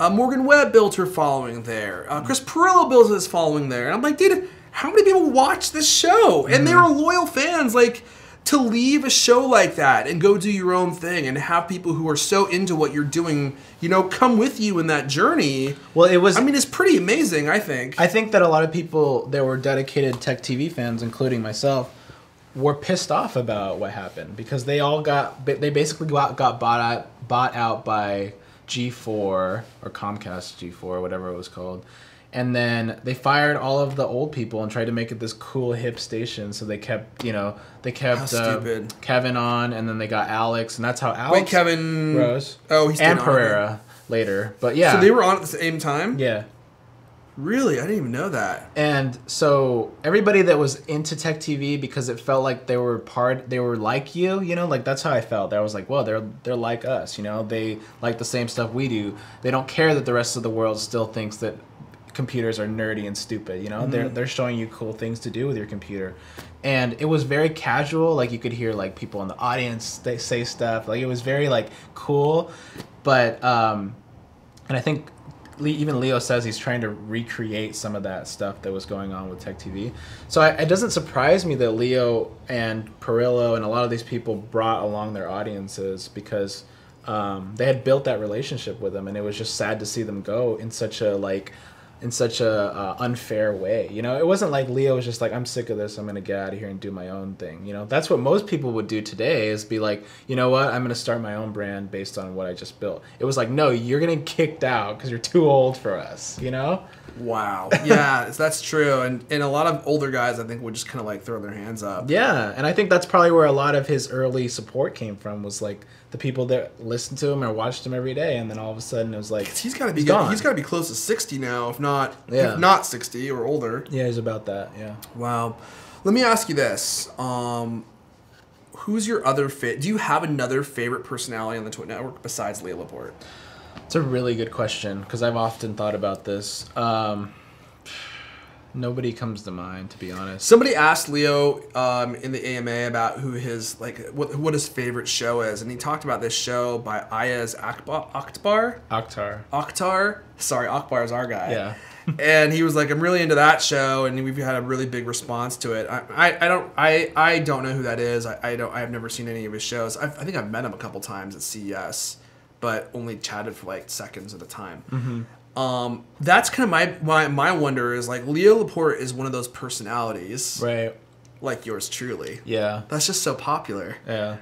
Morgan Webb built her following there. Chris Pirillo built his following there. And I'm like, dude... How many people watch this show? And they were loyal fans. Like, to leave a show like that and go do your own thing and have people who are so into what you're doing, you know, come with you in that journey. Well, it's pretty amazing, I think. I think that a lot of people that were dedicated Tech TV fans, including myself, were pissed off about what happened because they basically got bought out by G4 or Comcast G4, whatever it was called. And then they fired all of the old people and tried to make it this cool hip station. So they kept Kevin on, and then they got Alex, and that's how Alex Kevin Rose. Oh, he's and Pereira later. But yeah, so they were on at the same time. Yeah, really, I didn't even know that. And so everybody that was into Tech TV, because it felt like they were like you know, like that's how I felt. I was like, well, they're like us, you know, they like the same stuff we do. They don't care that the rest of the world still thinks that computers are nerdy and stupid, you know. They're showing you cool things to do with your computer, and it was very casual. Like you could hear like people in the audience they say stuff, like it was very like cool. But and I think even Leo says he's trying to recreate some of that stuff that was going on with Tech TV. So it doesn't surprise me that Leo and Perillo and a lot of these people brought along their audiences because they had built that relationship with them, and it was just sad to see them go in such a like in such a unfair way. You know, it wasn't like Leo was just like, I'm sick of this, I'm gonna get out of here and do my own thing. You know, that's what most people would do today, is be like, you know what, I'm gonna start my own brand based on what I just built. It was like, no, you're getting kicked out because you're too old for us, you know? Wow. Yeah, that's true. And a lot of older guys, I think, would just kind of like throw their hands up. Yeah, and I think that's probably where a lot of his early support came from, was like the people that listened to him or watched him every day, and then all of a sudden it was like, he's got to be gone. He's got to be close to 60 now, if not 60 or older. Yeah, he's about that. Yeah. Wow. Let me ask you this: who's your other do you have another favorite personality on the TWiT network besides Leo Laporte? It's a really good question, because I've often thought about this. Nobody comes to mind, to be honest. Somebody asked Leo in the AMA about who his what his favorite show is, and he talked about this show by Ayaz Akhtar. Sorry, Akbar is our guy. Yeah. And he was like, I'm really into that show, and we've had a really big response to it. I don't know who that is. I've never seen any of his shows. I think I've met him a couple times at CES, but only chatted for like seconds at a time. Mm-hmm. That's kind of my wonder, is like, Leo Laporte is one of those personalities, Right. like yours truly. Yeah. That's just so popular. Yeah.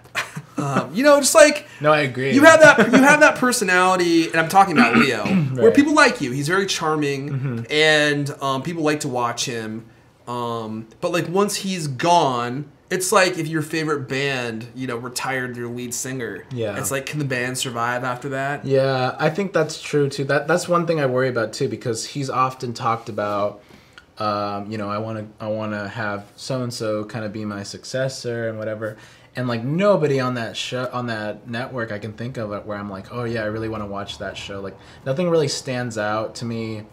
You know, just like, No, I agree. you have that personality, and I'm talking about Leo, where Right. people like you. He's very charming, and people like to watch him. But like, once he's gone, it's like if your favorite band, you know, retired their lead singer. Yeah. It's like, can the band survive after that? Yeah, I think that's true too. That's one thing I worry about too, because he's often talked about, you know, I want to have so and so kind of be my successor and whatever. And like, nobody on that show, on that network, I can think of it where I'm like, oh yeah, I really want to watch that show. Like, nothing really stands out to me.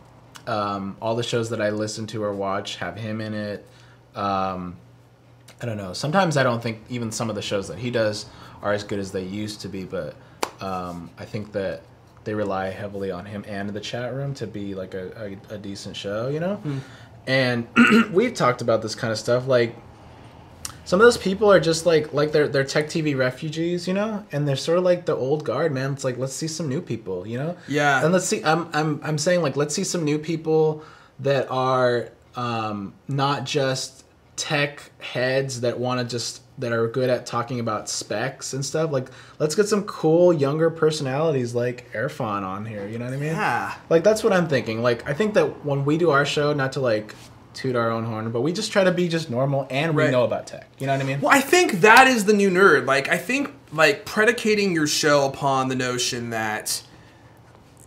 All the shows that I listen to or watch have him in it. I don't know. Sometimes I don't think even some of the shows that he does are as good as they used to be, but I think that they rely heavily on him and the chat room to be like a decent show, you know? And we've talked about this kind of stuff. Like, some of those people are just like they're tech TV refugees, you know? And they're sort of like the old guard, man. It's like, let's see some new people, you know? Yeah. And let's see, I'm saying, like, let's see some new people that are not just tech heads that that are good at talking about specs and stuff. Like, let's get some cool younger personalities like Irfan on here, you know what I mean? Yeah. Like, that's what I'm thinking. Like, I think that when we do our show, not to like toot our own horn, but we just try to be just normal, and we know about tech, you know what I mean? Well, I think that is the new nerd. Like, I think like predicating your show upon the notion that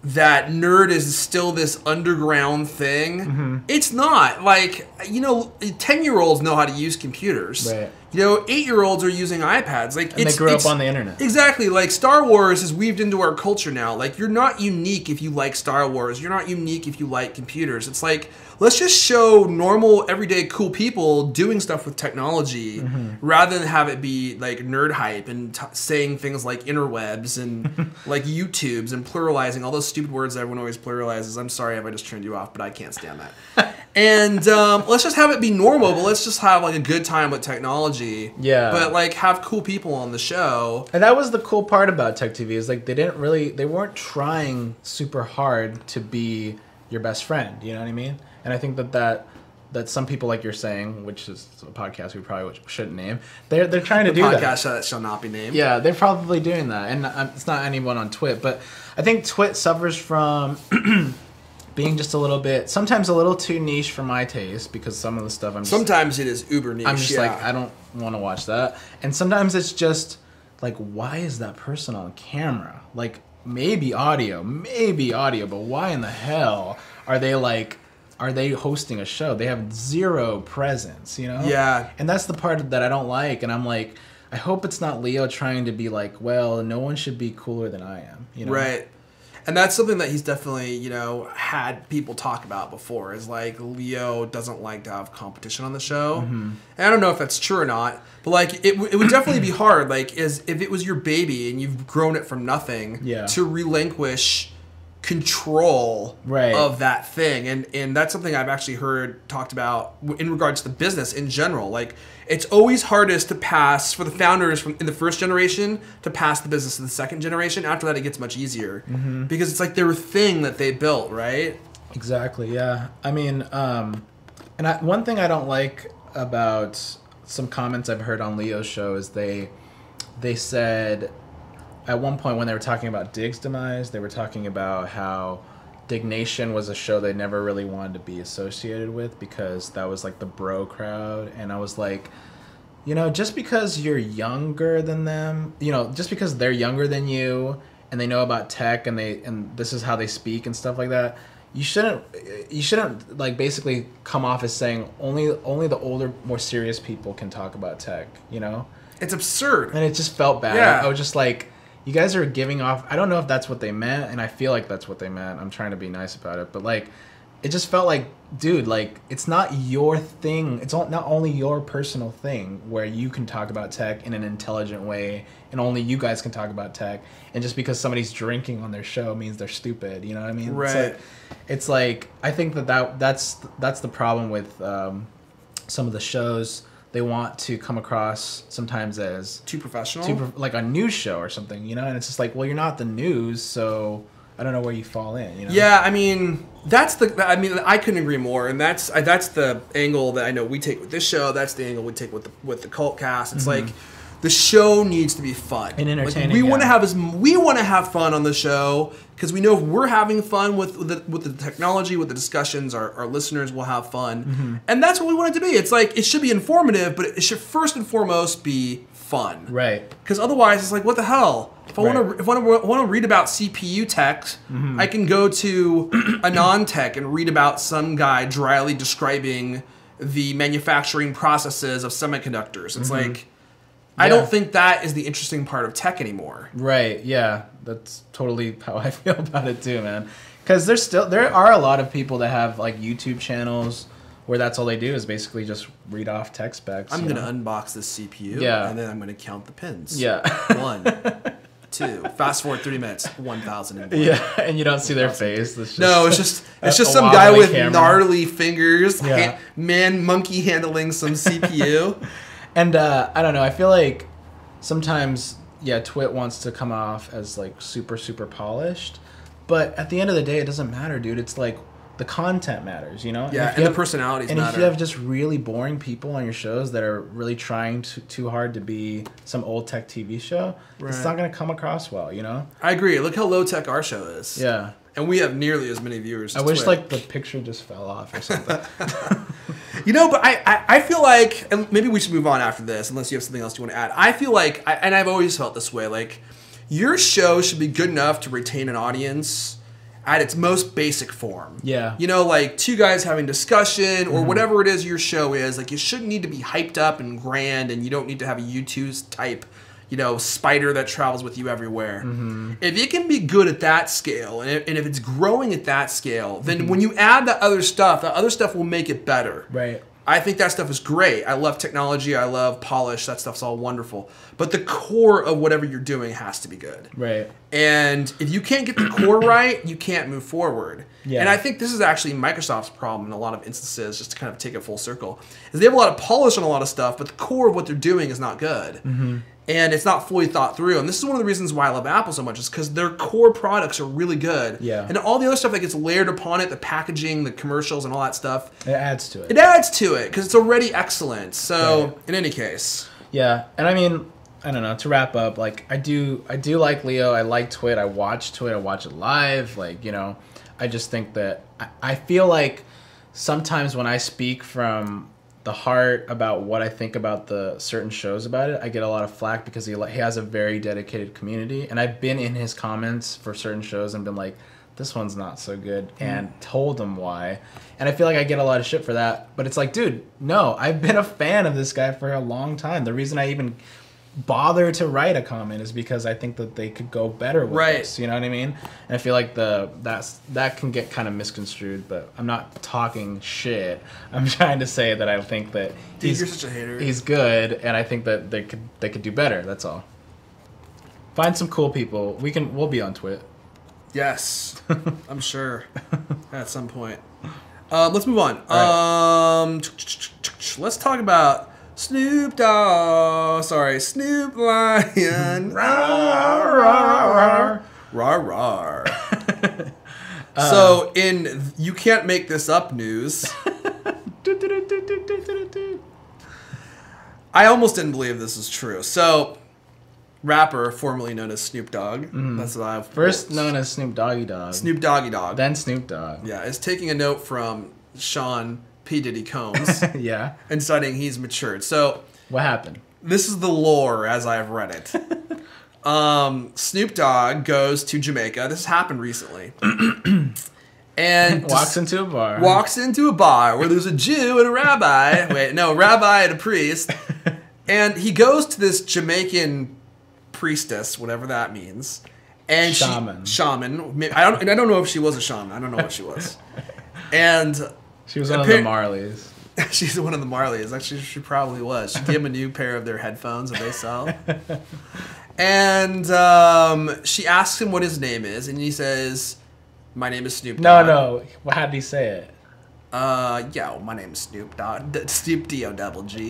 nerd is still this underground thing. It's not. Like, you know, 10-year-olds know how to use computers. Right. You know, 8-year-olds are using iPads. Like, And they grew up on the internet. Exactly. Like, Star Wars is weaved into our culture now. Like, you're not unique if you like Star Wars. You're not unique if you like computers. It's like, let's just show normal, everyday, cool people doing stuff with technology rather than have it be like nerd hype and saying things like interwebs and like YouTubes and pluralizing all those stupid words that everyone always pluralizes. I'm sorry if I just turned you off, but I can't stand that. And let's just have it be normal, but let's just have like a good time with technology. Yeah. But like, have cool people on the show. And that was the cool part about Tech TV, is like they weren't trying super hard to be your best friend, you know what I mean? And I think that some people, like you're saying, which is a podcast we probably shouldn't name, they're trying to do that. Podcast that shall not be named. Yeah, they're probably doing that. And it's not anyone on TWiT, but I think TWiT suffers from being just a little bit, sometimes a little too niche for my taste, because some of the stuff sometimes it is uber niche. I'm just like, I don't want to watch that. And sometimes it's just like, why is that person on camera? Like, maybe audio, but why in the hell are they hosting a show? They have zero presence, you know? Yeah. And that's the part that I don't like. And I'm like, I hope it's not Leo trying to be like, well, no one should be cooler than I am, you know? Right. And that's something that he's definitely, you know, had people talk about before, is like, Leo doesn't like to have competition on the show. And I don't know if that's true or not, but like, it would definitely be hard, like, as if it was your baby and you've grown it from nothing, to relinquish control of that thing. And that's something I've actually heard talked about in regards to the business in general. Like, it's always hardest to pass for the founders in the first generation to pass the business to the second generation. After that, it gets much easier because it's like their thing that they built, right? Exactly. Yeah. I mean, one thing I don't like about some comments I've heard on Leo's show is they said at one point when they were talking about Dig's demise, they were talking about how Dig Nation was a show they never really wanted to be associated with because that was like the bro crowd. And I was like, just because you're younger than them, just because they're younger than you and they know about tech and this is how they speak and stuff like that, you shouldn't like basically come off as saying only the older, more serious people can talk about tech, It's absurd. And it just felt bad. Yeah. I was just like, you guys are giving off, I don't know if that's what they meant, and I feel like that's what they meant. I'm trying to be nice about it, but like, it just felt like, dude, like, it's not your thing. It's not only your personal thing where you can talk about tech in an intelligent way and only you guys can talk about tech. And just because somebody's drinking on their show means they're stupid. You know what I mean? Right. It's like I think that's the problem with some of the shows. They want to come across sometimes as too professional, like a news show or something, and it's just like, well, you're not the news, so I don't know where you fall in. Yeah, I mean, I couldn't agree more, and that's the angle that I know we take with this show. That's the angle we take with the Cult Cast. It's like the show needs to be fun and entertaining. Like, we want to have fun on the show because we know if we're having fun with the technology, with the discussions, our listeners will have fun, and that's what we want it to be. It's like it should be informative, but it should first and foremost be fun, right? Because otherwise, it's like, what the hell? If I want to read about CPU tech, I can go to Anon Tech and read about some guy dryly describing the manufacturing processes of semiconductors. It's like, I don't think that is the interesting part of tech anymore. Right. Yeah, that's totally how I feel about it too, man. Because there are a lot of people that have like YouTube channels where that's all they do is basically just read off tech specs. I'm going to unbox this CPU, and then I'm going to count the pins. Yeah. 1, 2. Fast forward 3 minutes. 1,000. Yeah, and you don't see their face. It's just some guy with gnarly fingers, monkey handling some CPU. And I don't know. I feel like sometimes, TWiT wants to come off as like super, super polished, but at the end of the day, it doesn't matter, dude. It's like the content matters, Yeah, and the personalities matter. And if you have just really boring people on your shows that are really trying too hard to be some old tech TV show, it's not going to come across well, I agree. Look how low tech our show is. Yeah. And we have nearly as many viewers as I wish TWiT. like the picture just fell off or something. But I feel like, and maybe we should move on after this, unless you have something else you want to add. I feel like, and I've always felt this way, like your show should be good enough to retain an audience at its most basic form. Yeah. Like two guys having discussion or whatever it is your show is. Like, you shouldn't need to be hyped up and grand, and you don't need to have a U2 type, spider that travels with you everywhere. If it can be good at that scale, and if it's growing at that scale, then when you add that other stuff will make it better. Right. I think that stuff is great. I love technology. I love polish. That stuff's all wonderful. But the core of whatever you're doing has to be good. Right. And if you can't get the core right, you can't move forward. Yeah. And I think this is actually Microsoft's problem in a lot of instances, just to kind of take it full circle, is they have a lot of polish on a lot of stuff, but the core of what they're doing is not good. And it's not fully thought through. And this is one of the reasons why I love Apple so much, is because their core products are really good. Yeah. And all the other stuff that gets layered upon it, the packaging, the commercials, and all that stuff. It adds to it. It adds to it, because it's already excellent. So, in any case. Yeah. And I mean, I don't know, to wrap up, like, I do like Leo. I like TWiT. I watch TWiT. I watch it live. Like, I just think that I feel like sometimes when I speak from the heart about what I think about the certain shows about it, I get a lot of flack because he has a very dedicated community, and I've been in his comments for certain shows and been like, this one's not so good, and told him why, and I feel like I get a lot of shit for that. But it's like, dude, no, I've been a fan of this guy for a long time. The reason I even bother to write a comment is because I think that they could go better with this, you know what I mean? And I feel like that can get kind of misconstrued, but I'm not talking shit. I'm trying to say that I think that you're such a hater. He's good, and I think that they could do better. That's all. Find some cool people. We'll be on TWiT. Yes, I'm sure at some point. Let's move on. Let's talk about Snoop Lion. RAWR. So in You Can't Make This Up news, I almost didn't believe this is true. So, rapper formerly known as Snoop Dogg. That's what I've First known as Snoop Doggy Dogg. Snoop Doggy Dogg. Then Snoop Dogg. Yeah, is taking a note from Sean P. Diddy Combs. Yeah. And deciding he's matured. So, What happened? this is the lore as I've read it. Snoop Dogg goes to Jamaica. This happened recently. And Walks into a bar. Walks into a bar where there's a Jew and a rabbi. Wait, no, a rabbi and a priest. And he goes to this Jamaican priestess, whatever that means. And Shaman. Shaman. I don't know if she was a shaman. I don't know what she was. And She was one of the Marleys. she's one of the Marleys. Actually, she probably was. She gave him a new pair of their headphones that they sell. And she asks him what his name is, and he says, "My name is Snoop Dogg." No. How did he say it? Yo, my name is Snoop Dogg. Snoop D-O-double-G.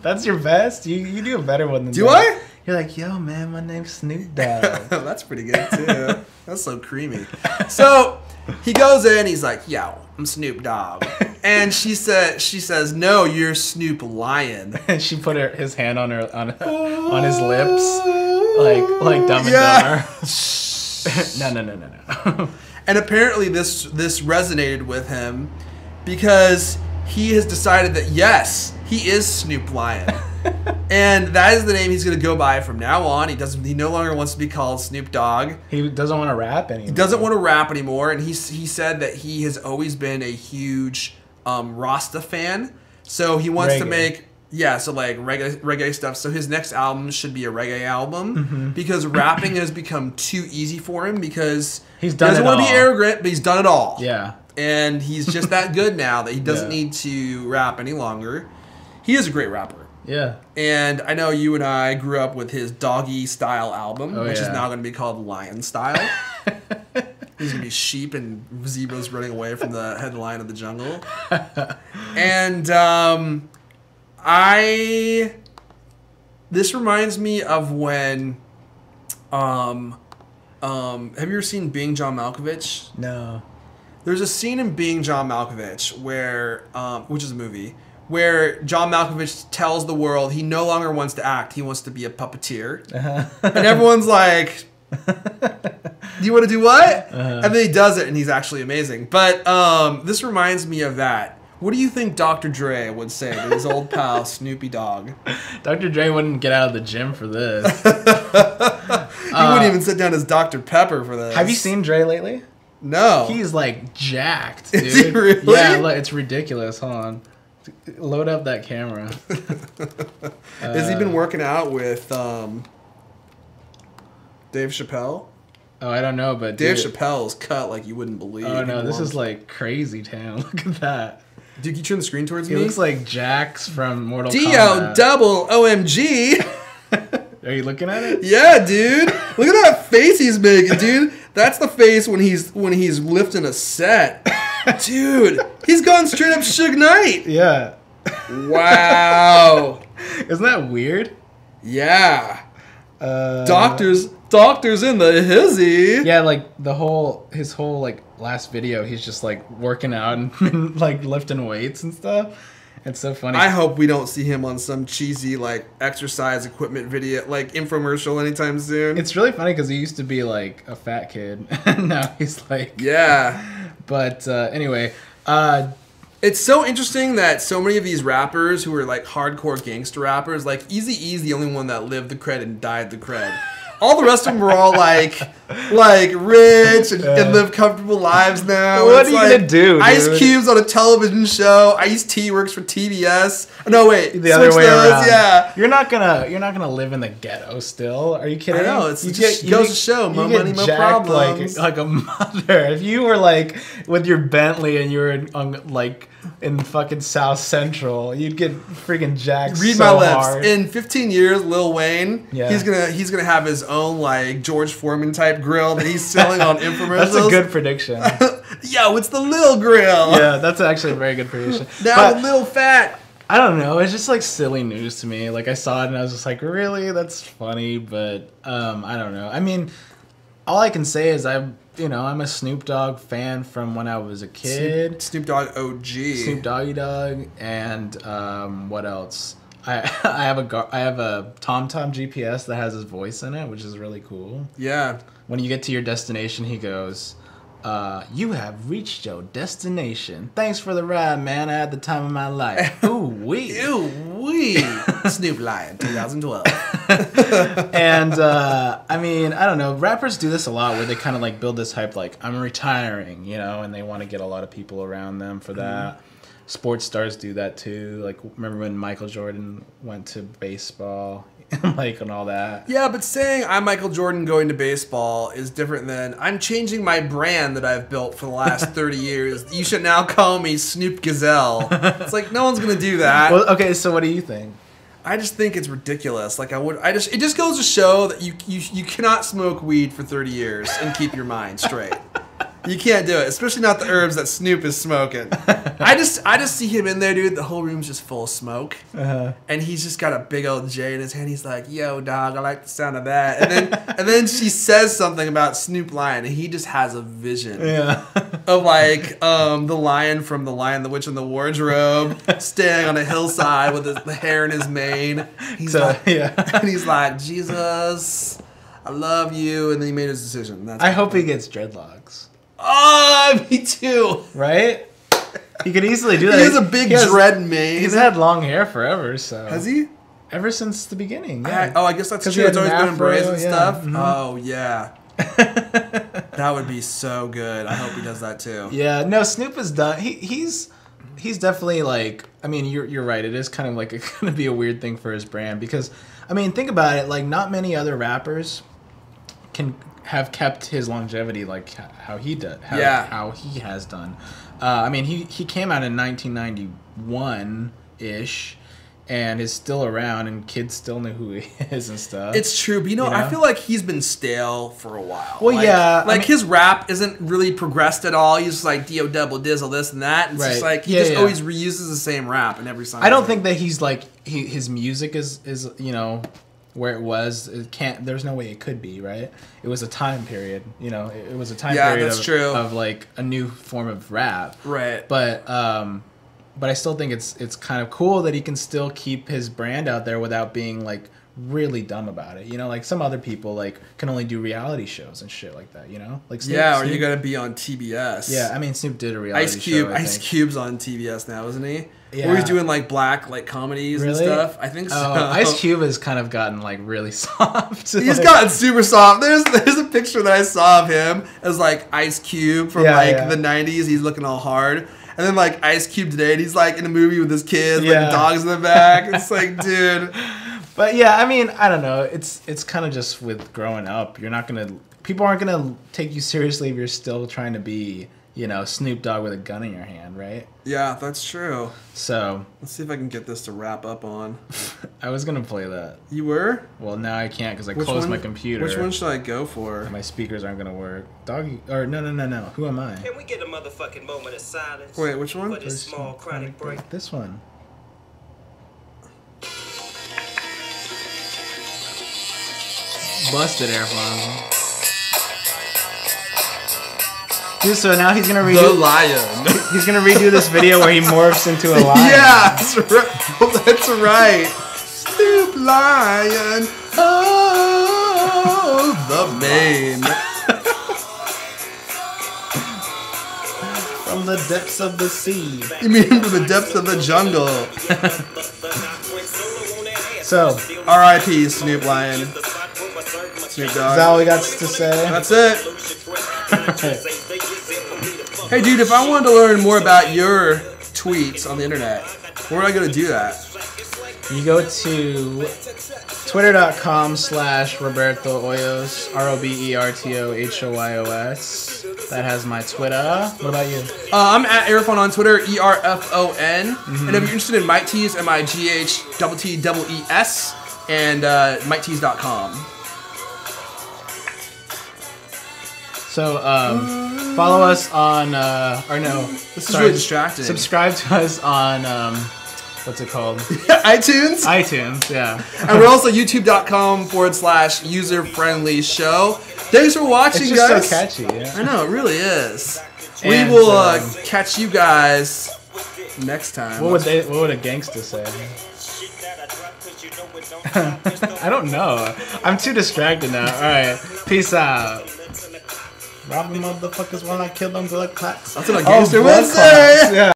That's your best? You do a better one than Do that. I? You're like, yo, man, my name's Snoop Dogg. That's pretty good, too. That's so creamy. So, he goes in, he's like, yo, I'm Snoop Dogg. And she says, no, you're Snoop Lion. And she put his hand on his lips, like Dumb and Dumber. No. And apparently this resonated with him because he has decided that, yes, he is Snoop Lion. And that is the name he's going to go by from now on. He no longer wants to be called Snoop Dogg. He doesn't want to rap anymore. He doesn't want to rap anymore. And he said that he has always been a huge Rasta fan. So he wants to make... Yeah, so like reggae stuff. So his next album should be a reggae album because rapping has become too easy for him because he doesn't want to be arrogant, but he's done it all. Yeah. And he's just that good now that he doesn't need to rap any longer. He is a great rapper. Yeah. And I know you and I grew up with his Doggy Style album, which is now going to be called Lion Style. There's going to be sheep and zebras running away from the headline of the jungle. And this reminds me of when have you ever seen Being John Malkovich? No. There's a scene in Being John Malkovich where which is a movie where John Malkovich tells the world he no longer wants to act, he wants to be a puppeteer. And everyone's like, do you want to do what? And then he does it and he's actually amazing. But this reminds me of that. What do you think Dr. Dre would say to his old pal Snoopy Dogg? Dr. Dre wouldn't get out of the gym for this. He wouldn't even sit down as Dr. Pepper for this. Have you seen Dre lately? No. He's like jacked, dude. Is he really? Yeah, look, it's ridiculous. Hold on. Load up that camera. Has he been working out with Dave Chappelle? Oh, I don't know, but Dave Chappelle's cut like you wouldn't believe. Oh no, this is like crazy town. Look at that. Dude, can you turn the screen towards He me? looks like Jax from Mortal Kombat. D-O-double-O-M-G. Are you looking at it? Yeah, dude. Look at that face he's making, dude. That's the face when he's lifting a set. Dude, he's gone straight up Suge Knight. Yeah. Wow. Isn't that weird? Yeah. Doctors in the hizzy. Yeah, like his whole like last video, he's just like working out and like lifting weights and stuff. It's so funny. I hope we don't see him on some cheesy like exercise equipment video, like infomercial anytime soon. It's really funny because he used to be like a fat kid, and now he's like But anyway, it's so interesting that so many of these rappers who are like hardcore gangster rappers, like Eazy-E's the only one that lived the cred and died the cred. All the rest of them are all like rich and live comfortable lives now. What are you gonna do, dude? Ice Cube's on a television show. Ice-T works for TBS. No, wait, the other way around. Yeah, you're not gonna live in the ghetto still. Are you kidding? I know. It goes to show. More money, more jacked problems. like a mother. If you were like with your Bentley and you were in fucking South Central, you'd get freaking jacked. Read so my lips. hard. In 15 years, Lil Wayne, Yeah. he's gonna have his own like George Foreman type grill that he's selling on infomercials. That's a good prediction. Yo, it's the Lil Grill. Yeah, that's actually a very good prediction. Now the Lil Fat. I don't know. It's just like silly news to me. Like I saw it and I was just like, really? That's funny, but I don't know. I mean, all I can say is I'm a Snoop Dogg fan from when I was a kid. Snoop Dogg OG. Snoop Doggy Dogg, and what else? I have a TomTom GPS that has his voice in it, which is really cool. Yeah. When you get to your destination, he goes, "You have reached your destination. Thanks for the ride, man. I had the time of my life." Ooh wee. Ooh wee. Snoop Lion, 2012. And I mean, I don't know. Rappers do this a lot, where they kind of like build this hype, like I'm retiring, and they want to get a lot of people around them for that. Sports stars do that too. Like, remember when Michael Jordan went to baseball, and all that. Yeah, but saying I'm Michael Jordan going to baseball is different than I'm changing my brand that I've built for the last 30 years. You should now call me Snoop Gazelle. It's like, no one's gonna do that. Well, okay, so what do you think? I just think it's ridiculous. Like it just goes to show that you cannot smoke weed for 30 years and keep your mind straight. You can't do it, especially not the herbs that Snoop is smoking. I just see him in there, dude. The whole room's just full of smoke, and he's just got a big old J in his hand. He's like, "Yo, dog, I like the sound of that." And then she says something about Snoop Lion, and he just has a vision of like the lion from The Lion, the Witch, and the Wardrobe, standing on a hillside with the hair in his mane. And he's like, "Jesus, I love you," and then he made his decision. I hope he gets dreadlocks. Oh, me too. Right? He could easily do that. He has a big dread mane. He's had long hair forever, so. Has he? Ever since the beginning, yeah. I guess that's true. It's always been in braids and stuff. Mm-hmm. Oh, yeah. That would be so good. I hope he does that too. Yeah, no, Snoop is done. He's definitely like, I mean, you're right. It is kind of like going to be a weird thing for his brand because, I mean, think about it. Like, not many other rappers can have kept his longevity like how he did, how he has done. I mean, he came out in 1991-ish and is still around, and kids still know who he is and stuff. It's true, but I feel like he's been stale for a while. Well, his rap isn't really progressed at all. He's just like D-O double dizzle this and that. It's just like he always reuses the same rap in every song. I don't think that he's like his music is where it was. There's no way it could be, right? It was a time period, it was a time period of like a new form of rap, right? But I still think it's kind of cool that he can still keep his brand out there without being like really dumb about it. Like some other people like can only do reality shows and shit like that, like Snoop, or you gotta be on TBS. Yeah, I mean Snoop did a reality show. Ice Cube's on TBS now, isn't he? Yeah. Where he's doing like black comedies and stuff. I think so. Ice Cube has kind of gotten like really soft. He's gotten super soft. There's a picture that I saw of him as like Ice Cube from the 90s. He's looking all hard. And then like Ice Cube today, and he's like in a movie with his kids, like dogs in the back. It's like, dude. But yeah, I mean, I don't know. It's kind of just with growing up. People aren't gonna take you seriously if you're still trying to be, Snoop Dogg with a gun in your hand, right? Yeah, that's true. So let's see if I can get this to wrap up on. I was gonna play that. You were? Well, now I can't because I closed my computer. Which one should I go for? And my speakers aren't gonna work. Doggy, or no. Who am I? Can we get a motherfucking moment of silence? Wait, which one? For this small chronic break. This one. Busted Air Fonz. Dude, so now he's gonna redo the lion. He's gonna redo this video where he morphs into a lion. Yeah, that's right. That's right. Snoop Lion. Oh, the mane. From the depths of the sea. You mean from the depths of the jungle? So, R.I.P. Snoop Lion. Snoop Dogg. Is that all we got to say? That's it. Hey, dude, if I wanted to learn more about your tweets on the internet, where would I go to do that? You go to twitter.com/Roberto Hoyos, ROBERTOHOYOS. That has my Twitter. What about you? I'm at Airphone on Twitter, ERFON. And if you're interested in Mike Tees, MIGHTTEES, and MikeTees.com. So, follow us on, this is really distracting. Subscribe to us on what's it called? iTunes. iTunes, yeah. And we're also youtube.com/user-friendly show. Thanks for watching, It's just guys. so catchy, yeah. I know, it really is. And, we will catch you guys next time. What would a gangster say? I don't know. I'm too distracted now. Alright, peace out. Robbing motherfuckers when I kill them blood clots. That's what a gangster would blood say. clots, yeah.